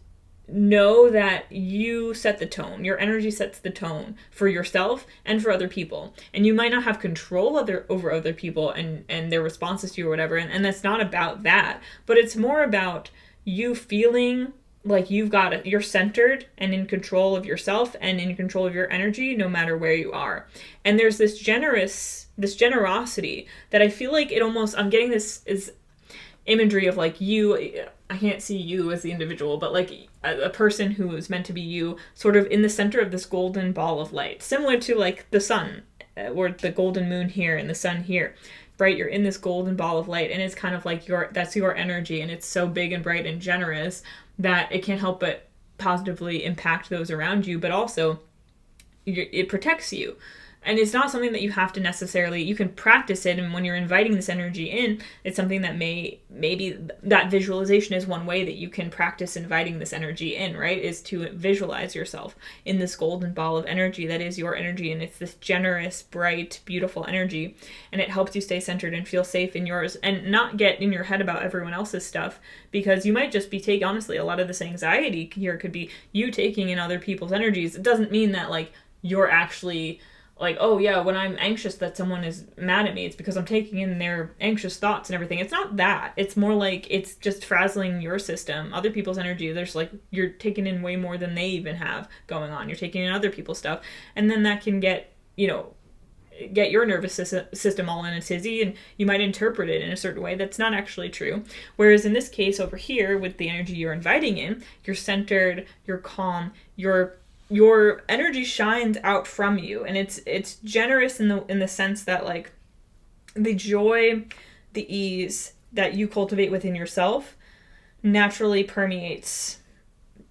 know that you set the tone. Your energy sets the tone for yourself and for other people. And you might not have control over other people and their responses to you or whatever, and that's not about that, but it's more about you feeling like you're centered and in control of yourself and in control of your energy no matter where you are. And there's this generosity that I feel like I'm getting this is imagery of like you, I can't see you as the individual, but like a person who is meant to be you, sort of in the center of this golden ball of light, similar to like the sun, or the golden moon here and the sun here, right? You're in this golden ball of light, and it's kind of like that's your energy, and it's so big and bright and generous that it can't help but positively impact those around you, but also it protects you. And it's not something that you have to necessarily, you can practice it. And when you're inviting this energy in, it's something that maybe that visualization is one way that you can practice inviting this energy in, right? Is to visualize yourself in this golden ball of energy that is your energy. And it's this generous, bright, beautiful energy. And it helps you stay centered and feel safe in yours and not get in your head about everyone else's stuff, because you might just be taking, honestly, a lot of this anxiety here could be you taking in other people's energies. It doesn't mean that like you're actually like, oh yeah, when I'm anxious that someone is mad at me, it's because I'm taking in their anxious thoughts and everything. It's not that. It's more like it's just frazzling your system. Other people's energy, there's like, you're taking in way more than they even have going on. You're taking in other people's stuff. And then that can get your nervous system all in a tizzy, and you might interpret it in a certain way that's not actually true. Whereas in this case over here, with the energy you're inviting in, you're centered, you're calm, your energy shines out from you, and it's generous in the sense that like the joy, the ease that you cultivate within yourself naturally permeates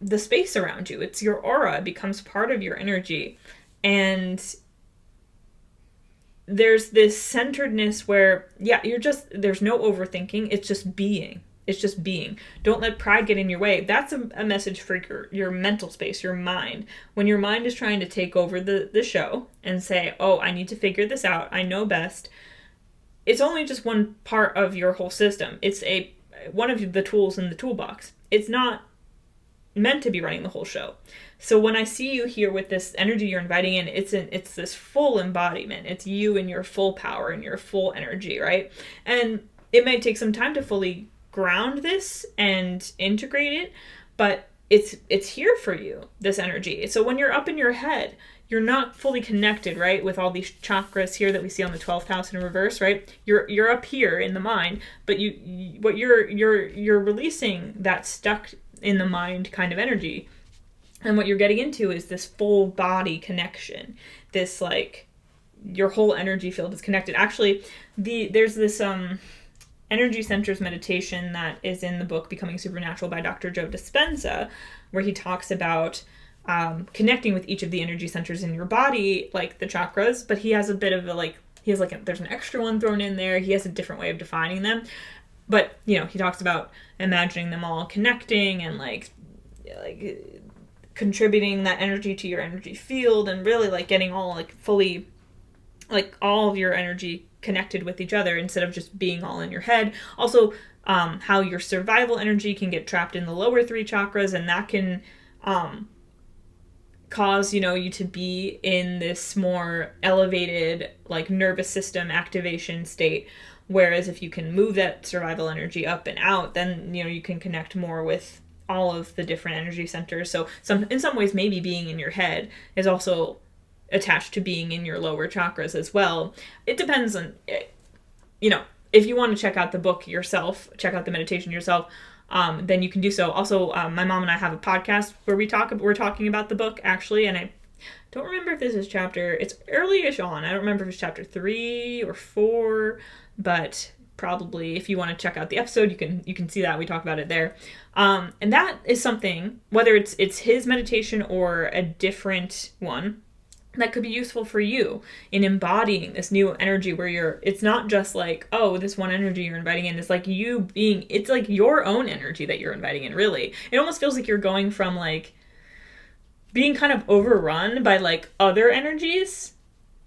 the space around you. It's your aura, it becomes part of your energy. And there's this centeredness where, yeah, there's no overthinking, it's just being. It's just being. Don't let pride get in your way. That's a message for your mental space, your mind. When your mind is trying to take over the show and say, oh, I need to figure this out, I know best, it's only just one part of your whole system. It's one of the tools in the toolbox. It's not meant to be running the whole show. So when I see you here with this energy you're inviting in, it's this full embodiment. It's you in your full power and your full energy, right? And it might take some time to fully ground this and integrate it, but it's here for you, this energy. So when you're up in your head, you're not fully connected, right, with all these chakras here that we see on the 12th house in reverse, right? You're up here in the mind, but you're releasing that stuck in the mind kind of energy. And what you're getting into is this full body connection. This like your whole energy field is connected. Actually, there's this energy centers meditation that is in the book Becoming Supernatural by Dr. Joe Dispenza, where he talks about connecting with each of the energy centers in your body, like the chakras, but he has a bit of there's an extra one thrown in there. He has a different way of defining them. But, he talks about imagining them all connecting and like contributing that energy to your energy field, and really like getting all like fully, like all of your energy connected with each other instead of just being all in your head. Also, how your survival energy can get trapped in the lower three chakras, and that can cause you to be in this more elevated like nervous system activation state. Whereas if you can move that survival energy up and out, then you can connect more with all of the different energy centers. So in some ways, maybe being in your head is also attached to being in your lower chakras as well. It depends on, if you want to check out the book yourself, check out the meditation yourself, then you can do so. Also, my mom and I have a podcast where we're talking about the book actually, and I don't remember if this is it's early-ish on. I don't remember if it's chapter 3 or 4, but probably if you want to check out the episode, you can see that we talk about it there. And that is something, whether it's his meditation or a different one, that could be useful for you in embodying this new energy where it's not just like, oh, this one energy you're inviting in. It's like it's like your own energy that you're inviting in, really. It almost feels like you're going from like being kind of overrun by like other energies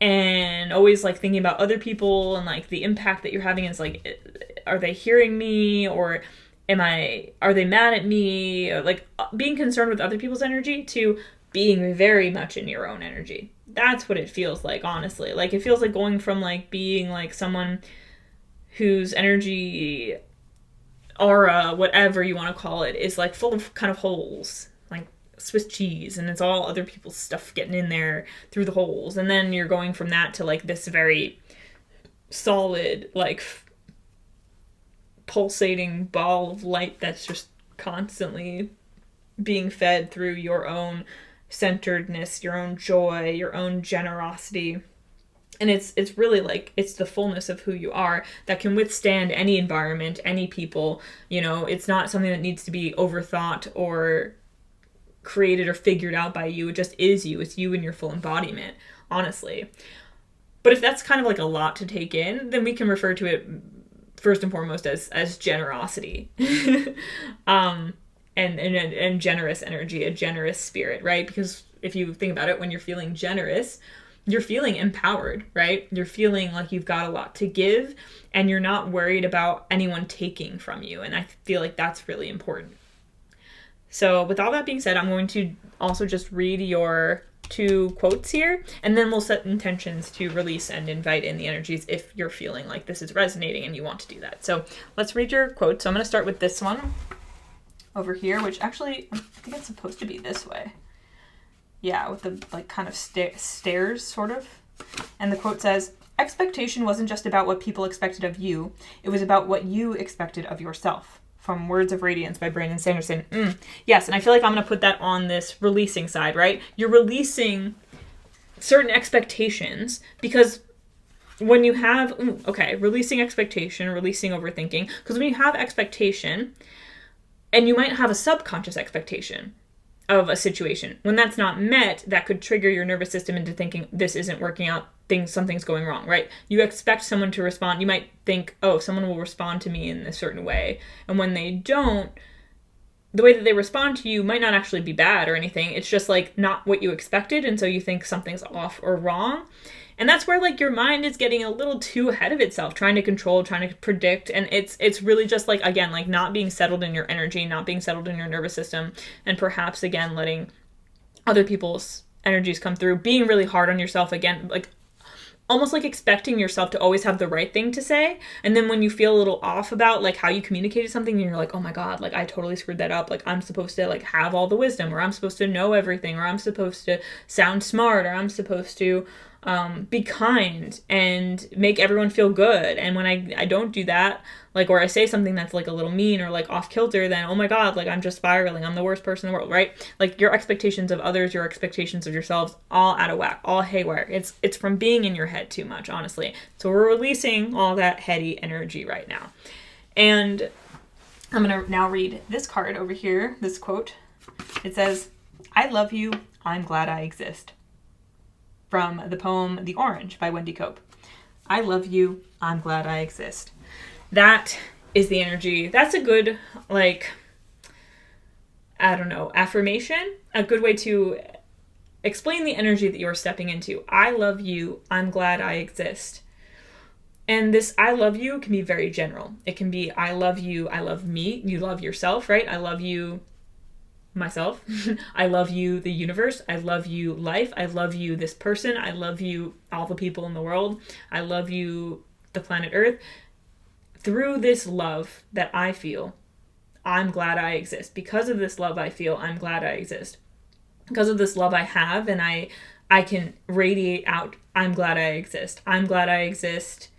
and always like thinking about other people and like the impact that you're having is like, are they hearing me, or are they mad at me, or like being concerned with other people's energy, to being very much in your own energy. That's what it feels like, honestly. Like it feels like going from like being like someone whose energy aura, whatever you want to call it, is like full of kind of holes, like Swiss cheese, and it's all other people's stuff getting in there through the holes. And then you're going from that to like this very solid, like pulsating ball of light that's just constantly being fed through your own centeredness, your own joy, your own generosity. And it's really like, it's the fullness of who you are that can withstand any environment, any people. It's not something that needs to be overthought or created or figured out by you. It just is you. It's you in your full embodiment, honestly. But if that's kind of like a lot to take in, then we can refer to it first and foremost as generosity. And generous energy, a generous spirit, right? Because if you think about it, when you're feeling generous, you're feeling empowered, right? You're feeling like you've got a lot to give and you're not worried about anyone taking from you. And I feel like that's really important. So with all that being said, I'm going to also just read your 2 quotes here, and then we'll set intentions to release and invite in the energies if you're feeling like this is resonating and you want to do that. So let's read your quote. So I'm going to start with this one over here, which actually, I think it's supposed to be this way. Yeah, with the like kind of stairs, sort of. And the quote says, "Expectation wasn't just about what people expected of you. It was about what you expected of yourself." From Words of Radiance by Brandon Sanderson. Yes, and I feel like I'm going to put that on this releasing side, right? You're releasing certain expectations because when you have, releasing expectation, releasing overthinking, because when you have expectation, and you might have a subconscious expectation of a situation, when that's not met, that could trigger your nervous system into thinking this isn't working out, something's going wrong, right? You expect someone to respond. You might think, oh, someone will respond to me in a certain way. And when they don't, the way that they respond to you might not actually be bad or anything. It's just like not what you expected. And so you think something's off or wrong. And that's where like your mind is getting a little too ahead of itself, trying to control, trying to predict. And it's really just like, again, like not being settled in your energy, not being settled in your nervous system. And perhaps, again, letting other people's energies come through, being really hard on yourself, again, like almost like expecting yourself to always have the right thing to say. And then when you feel a little off about like how you communicated something and you're like, oh my God, like I totally screwed that up. Like I'm supposed to like have all the wisdom, or I'm supposed to know everything, or I'm supposed to sound smart, or I'm supposed to be kind and make everyone feel good. And when I don't do that, like, or I say something that's like a little mean or like off kilter, then oh my God, like I'm just spiraling. I'm the worst person in the world, right? Like your expectations of others, your expectations of yourselves, all out of whack, all haywire. It's from being in your head too much, honestly. So we're releasing all that heady energy right now. And I'm going to now read this card over here, this quote. It says, "I love you. I'm glad I exist." From the poem The Orange by Wendy Cope. I love you. I'm glad I exist. That is the energy. That's a good, like, I don't know, affirmation. A good way to explain the energy that you're stepping into. I love you. I'm glad I exist. And this I love you can be very general. It can be I love you. I love me. You love yourself, right? I love you. Myself. I love you, the universe. I love you, life. I love you, this person. I love you, all the people in the world. I love you, the planet Earth. Through this love that I feel, I'm glad I exist. Because of this love I feel, I'm glad I exist. Because of this love I have and I can radiate out, I'm glad I exist. I'm glad I exist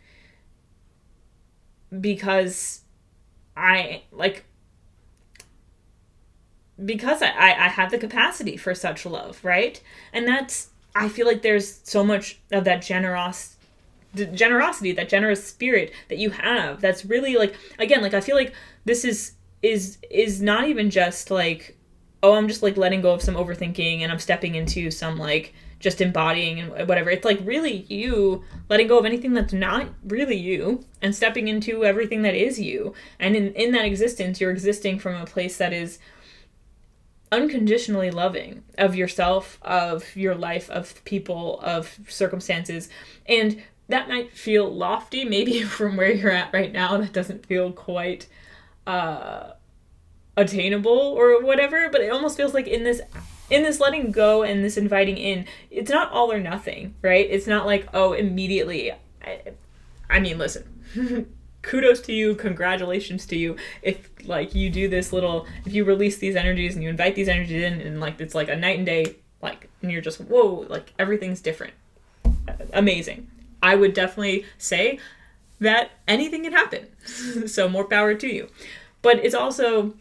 because I have the capacity for such love, right? And that's, I feel like there's so much of that generosity, that generous spirit that you have. That's really like, again, like I feel like this is not even just like, oh, I'm just like letting go of some overthinking and I'm stepping into some like just embodying and whatever. It's like really you letting go of anything that's not really you and stepping into everything that is you. And in that existence, you're existing from a place that is unconditionally loving of yourself, of your life, of people, of circumstances. And that might feel lofty, maybe from where you're at right now. That doesn't feel quite attainable or whatever, but it almost feels like in this letting go and this inviting in, it's not all or nothing, right? It's not like, oh, immediately. I mean, listen, kudos to you, congratulations to you if like you do this little, if you release these energies and you invite these energies in and like it's like a night and day, like, and you're just, whoa, like everything's different. Amazing. I would definitely say that anything can happen. So more power to you. But it's also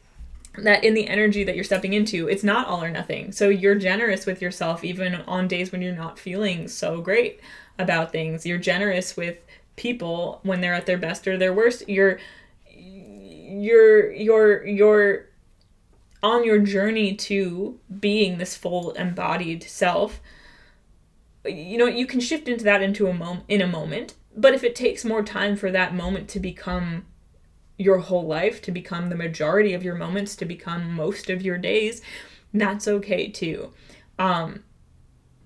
that in the energy that you're stepping into, it's not all or nothing. So you're generous with yourself even on days when you're not feeling so great about things. You're generous with people when they're at their best or their worst. You're on your journey to being this full embodied self. you can shift into that in a moment. But if it takes more time for that moment to become your whole life, to become the majority of your moments, to become most of your days, that's okay too.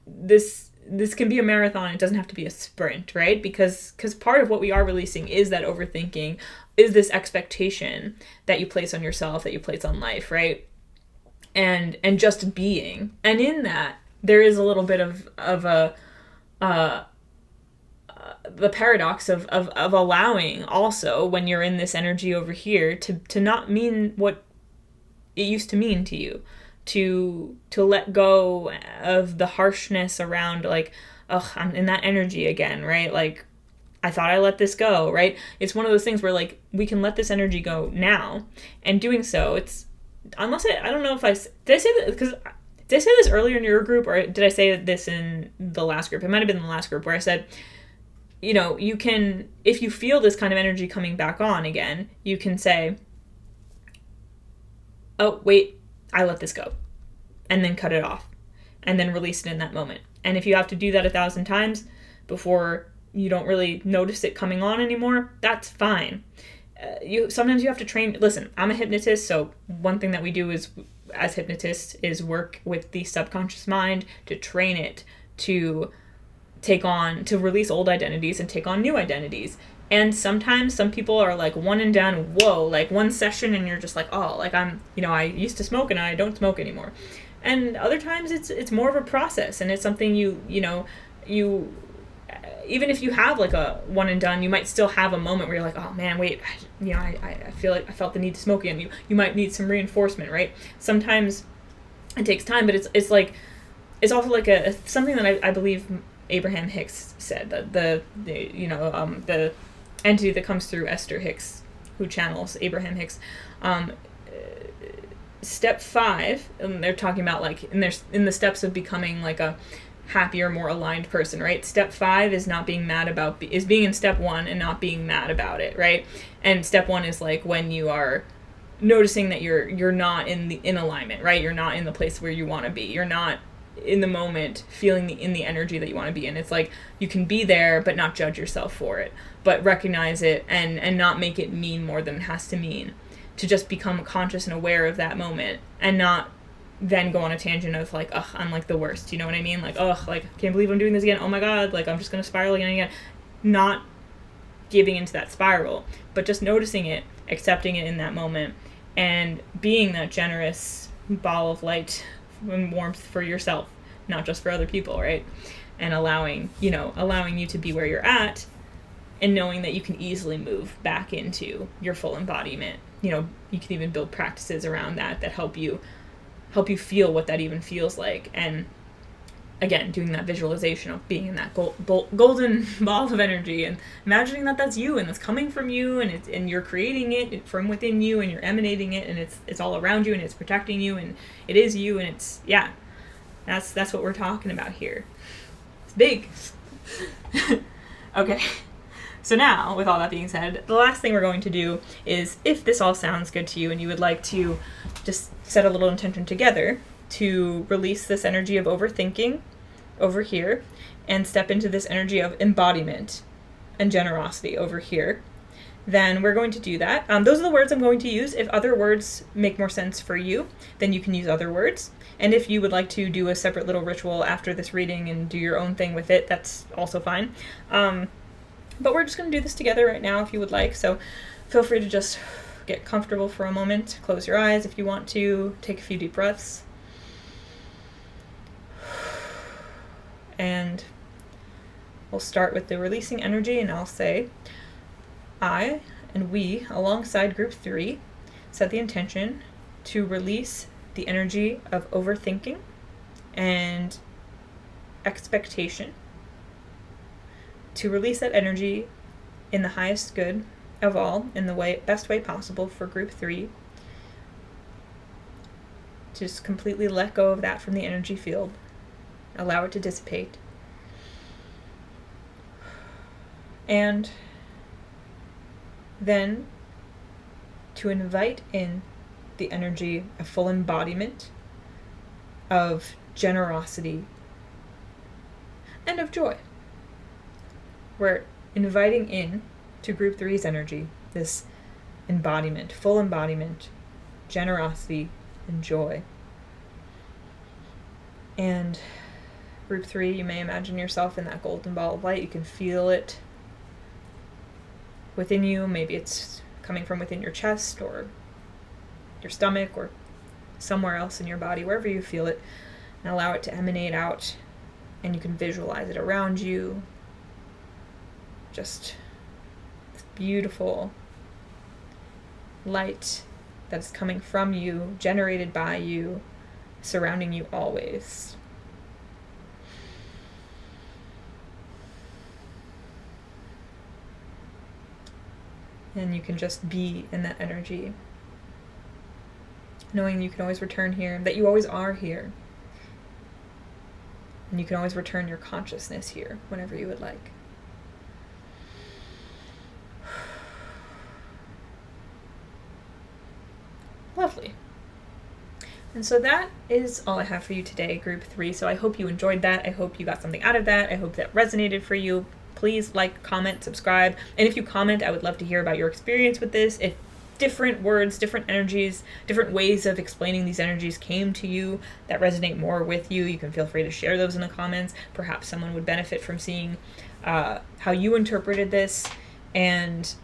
This can be a marathon. It doesn't have to be a sprint, right? Because part of what we are releasing is that overthinking, is this expectation that you place on yourself, that you place on life, right? And just being. And in that, there is a little bit of the paradox of allowing also, when you're in this energy over here, to not mean what it used to mean to you, to let go of the harshness around, like, ugh, I'm in that energy again, right? Like, I thought I let this go, right? It's one of those things where, like, we can let this energy go now, and doing so, it's, unless I don't know if did I say that, because did I say this earlier in your group, or did I say this in the last group? It might have been in the last group where I said, you can, if you feel this kind of energy coming back on again, you can say, oh, wait, I let this go, and then cut it off, and then release it in that moment. And if you have to do that 1,000 times before you don't really notice it coming on anymore, that's fine. Sometimes you have to train. Listen, I'm a hypnotist, so one thing that we do is, as hypnotists, is work with the subconscious mind to train it to to release old identities and take on new identities. And sometimes some people are like one and done, whoa, like one session and you're just like, oh, like I used to smoke and I don't smoke anymore. And other times it's more of a process, and it's something you even if you have like a one and done, you might still have a moment where you're like, oh man, wait, I feel like I felt the need to smoke again. You might need some reinforcement, right? Sometimes it takes time, but it's like, it's also like something that I believe Abraham Hicks said, that the entity that comes through Esther Hicks, who channels Abraham Hicks, step 5, and they're talking about like in the steps of becoming like a happier, more aligned person, right? Step 5 is not being mad about, is being in step 1 and not being mad about it, right? And step 1 is like when you are noticing that you're not in alignment, right? You're not in the place where you want to be. You're not in the moment feeling in the energy that you want to be in. It's like you can be there but not judge yourself for it, but recognize it and not make it mean more than it has to mean, to just become conscious and aware of that moment, and not then go on a tangent of like, ugh, I'm like the worst, you know what I mean? Like, ugh, like, can't believe I'm doing this again, oh my god, like I'm just gonna spiral again and again. Not giving into that spiral, but just noticing it, accepting it in that moment, and being that generous ball of light and warmth for yourself, not just for other people, right? And allowing you to be where you're at, and knowing that you can easily move back into your full embodiment. You can even build practices around that help you feel what that even feels like. And again, doing that visualization of being in that golden ball of energy, and imagining that that's you, and it's coming from you, and you're creating it from within you, and you're emanating it, and it's all around you, and it's protecting you, and it is you, and it's, yeah, that's what we're talking about here. It's big. Okay. So now, with all that being said, the last thing we're going to do is, if this all sounds good to you and you would like to just set a little intention together to release this energy of overthinking over here and step into this energy of embodiment and generosity over here, then we're going to do that. Those are the words I'm going to use. If other words make more sense for you, then you can use other words. And if you would like to do a separate little ritual after this reading and do your own thing with it, that's also fine. But we're just going to do this together right now if you would like. So feel free to just get comfortable for a moment. Close your eyes if you want to. Take a few deep breaths. And we'll start with the releasing energy, and I'll say, I and we, alongside group 3, set the intention to release the energy of overthinking and expectation, to release that energy in the highest good of all, in the best way possible for group 3. Just completely let go of that from the energy field. Allow it to dissipate. And then to invite in the energy of full embodiment of generosity, and of joy. We're inviting in to group three's energy, this embodiment, full embodiment, generosity, and joy. And group three, you may imagine yourself in that golden ball of light. You can feel it within you. Maybe it's coming from within your chest or your stomach or somewhere else in your body, wherever you feel it, and allow it to emanate out, and you can visualize it around you. Just this beautiful light that's coming from you, generated by you, surrounding you always. And you can just be in that energy, knowing you can always return here, that you always are here. And you can always return your consciousness here whenever you would like. Lovely. And so that is all I have for you today, group three. So I hope you enjoyed that. I hope you got something out of that. I hope that resonated for you. Please like, comment, subscribe. And if you comment, I would love to hear about your experience with this. If different words, different energies, different ways of explaining these energies came to you that resonate more with you, you can feel free to share those in the comments. Perhaps someone would benefit from seeing how you interpreted this, and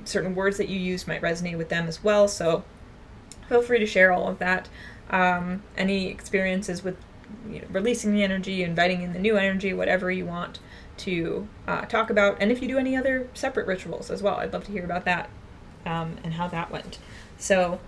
certain words that you used might resonate with them as well. So feel free to share all of that. Any experiences with releasing the energy, inviting in the new energy, whatever you want to talk about. And if you do any other separate rituals as well, I'd love to hear about that. And how that went. So,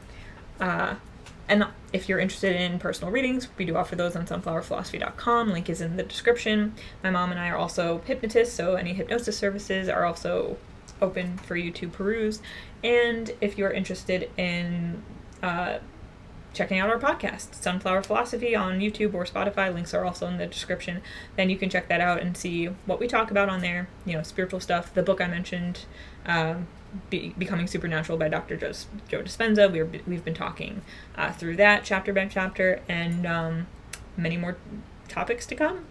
and if you're interested in personal readings, we do offer those on sunflowerphilosophy.com. Link is in the description. My mom and I are also hypnotists, so any hypnosis services are also open for you to peruse. And if you're interested in checking out our podcast, Sunflower Philosophy, on YouTube or Spotify, links are also in the description, then you can check that out and see what we talk about on there, spiritual stuff. The book I mentioned, Becoming Supernatural by Dr. Joe Dispenza, we've been talking through that chapter by chapter, and many more topics to come.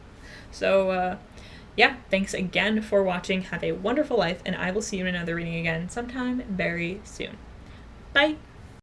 So thanks again for watching. Have a wonderful life, and I will see you in another reading again sometime very soon. Bye!